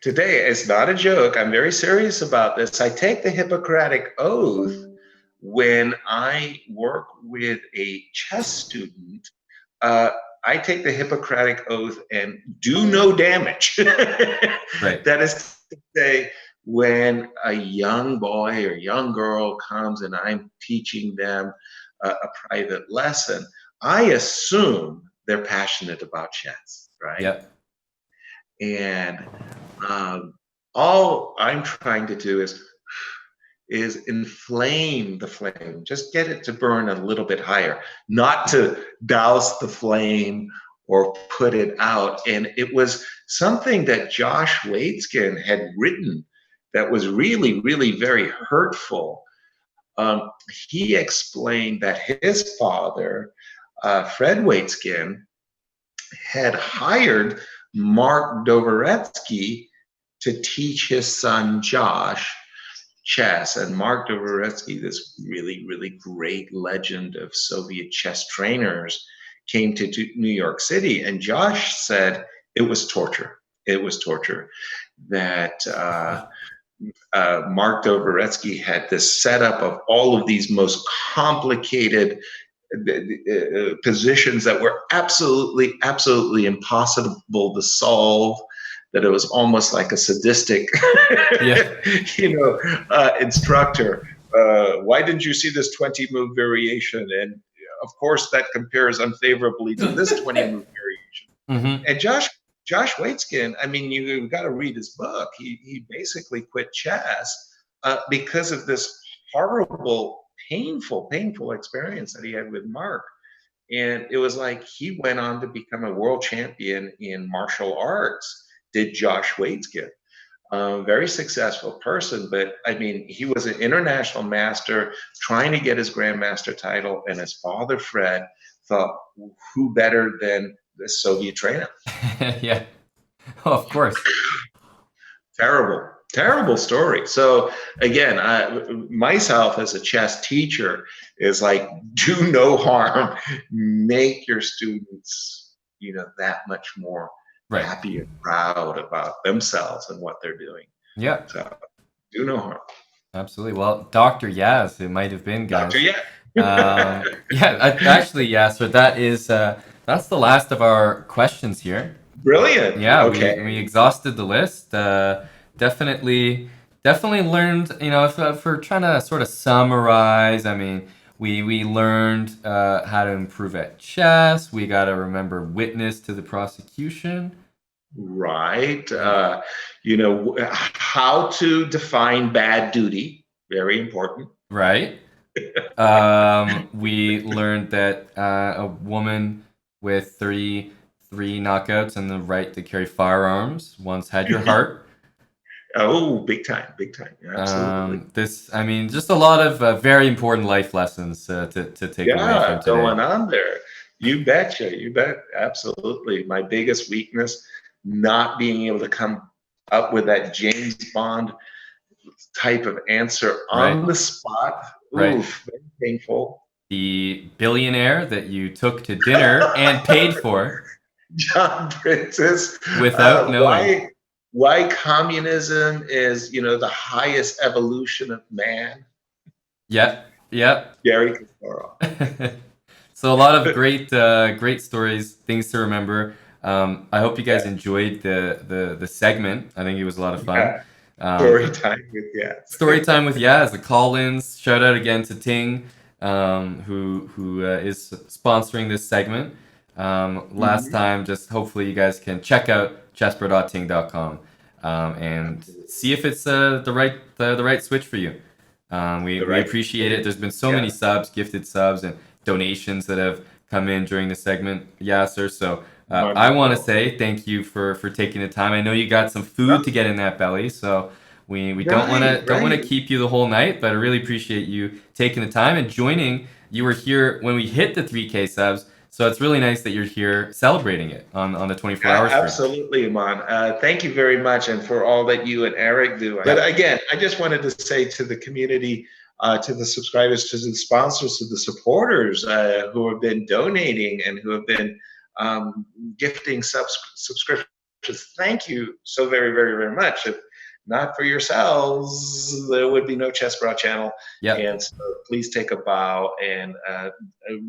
it's not a joke. I'm very serious about this. I take the Hippocratic Oath when I work with a chess student. I take the Hippocratic Oath and do no damage. Right. That is to say, when a young boy or young girl comes and I'm teaching them a private lesson, I assume they're passionate about chess, right? Yep. And all I'm trying to do is inflame the flame, just get it to burn a little bit higher, not to douse the flame or put it out. And it was something that Josh Waitzkin had written that was really, really very hurtful. He explained that his father, Fred Waitzkin, had hired Mark Dvoretsky to teach his son Josh chess. And Mark Dvoretsky, this really, really great legend of Soviet chess trainers, came to New York City. And Josh said it was torture. It was torture. That Mark Dvoretsky had this setup of all of these most complicated positions that were absolutely impossible to solve, that it was almost like a sadistic instructor. Why didn't you see this 20 move variation? And of course that compares unfavorably to this 20 move variation. Mm-hmm. And Josh Waitzkin, I mean, you've got to read his book. He basically quit chess because of this horrible, painful experience that he had with Mark. And it was like he went on to become a world champion in martial arts, did Josh Waitzkin. Very successful person, but I mean, he was an international master trying to get his grandmaster title, and his father, Fred, thought, who better than the Soviet trainer? Yeah, of course. Terrible story. So again, myself as a chess teacher is like, do no harm, make your students, that much more happy and proud about themselves and what they're doing. Yeah. So do no harm. Absolutely. Well, Dr. Yaz, it might have been, guys. Dr. Yaz. Actually, Yasser, that's the last of our questions here. Brilliant. Yeah, okay. we exhausted the list. Definitely learned, if we're trying to sort of summarize, I mean, we learned how to improve at chess. We got to remember witness to the prosecution. Right. How to define bad duty. Very important. Right. We learned that a woman with three knockouts and the right to carry firearms once had your heart. Oh, big time. Absolutely. Just a lot of very important life lessons to take away from today. Going on there. You betcha. You bet. Absolutely. My biggest weakness, not being able to come up with that James Bond type of answer on the spot. Oof, very painful. The billionaire that you took to dinner and paid for. John Princess. Without knowing. Why communism is, the highest evolution of man. Yep. Gary Kasparov. So a lot of great stories, things to remember. I hope you guys enjoyed the segment. I think it was a lot of fun. Story time with Yaz. Story time with Yaz. The call-ins. Shout out again to Ting, who is sponsoring this segment. Last time, just hopefully you guys can check out chessbrah.ting.com and see if it's the right switch for you. We appreciate it. There's been so many subs, gifted subs, and donations that have come in during the segment, Yasser. So I want to say thank you for taking the time. I know you got some food to get in that belly, so We don't want to keep you the whole night, but I really appreciate you taking the time and joining. You were here when we hit the 3K subs, so it's really nice that you're here celebrating it on the 24-hour stream. Absolutely, Iman. Thank you very much, and for all that you and Eric do. But again, I just wanted to say to the community, to the subscribers, to the sponsors, to the supporters who have been donating and who have been gifting subscriptions. Thank you so very, very, very much. If not for yourselves, there would be no chessbrah channel. And so please take a bow and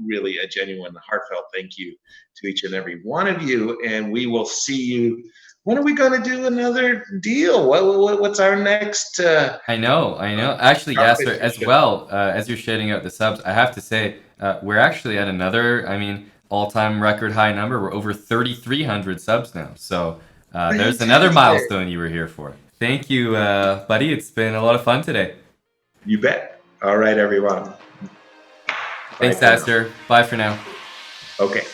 really a genuine, heartfelt thank you to each and every one of you. And we will see you. When are we going to do another deal? What's our next? I know. Actually, Yasser, as well as you're shading out the subs, I have to say we're actually at another, all-time record high number. We're over 3,300 subs now. So there's another milestone you were here for. Thank you, buddy. It's been a lot of fun today. You bet. All right, everyone. Thanks, Yasser. Bye for now. Okay.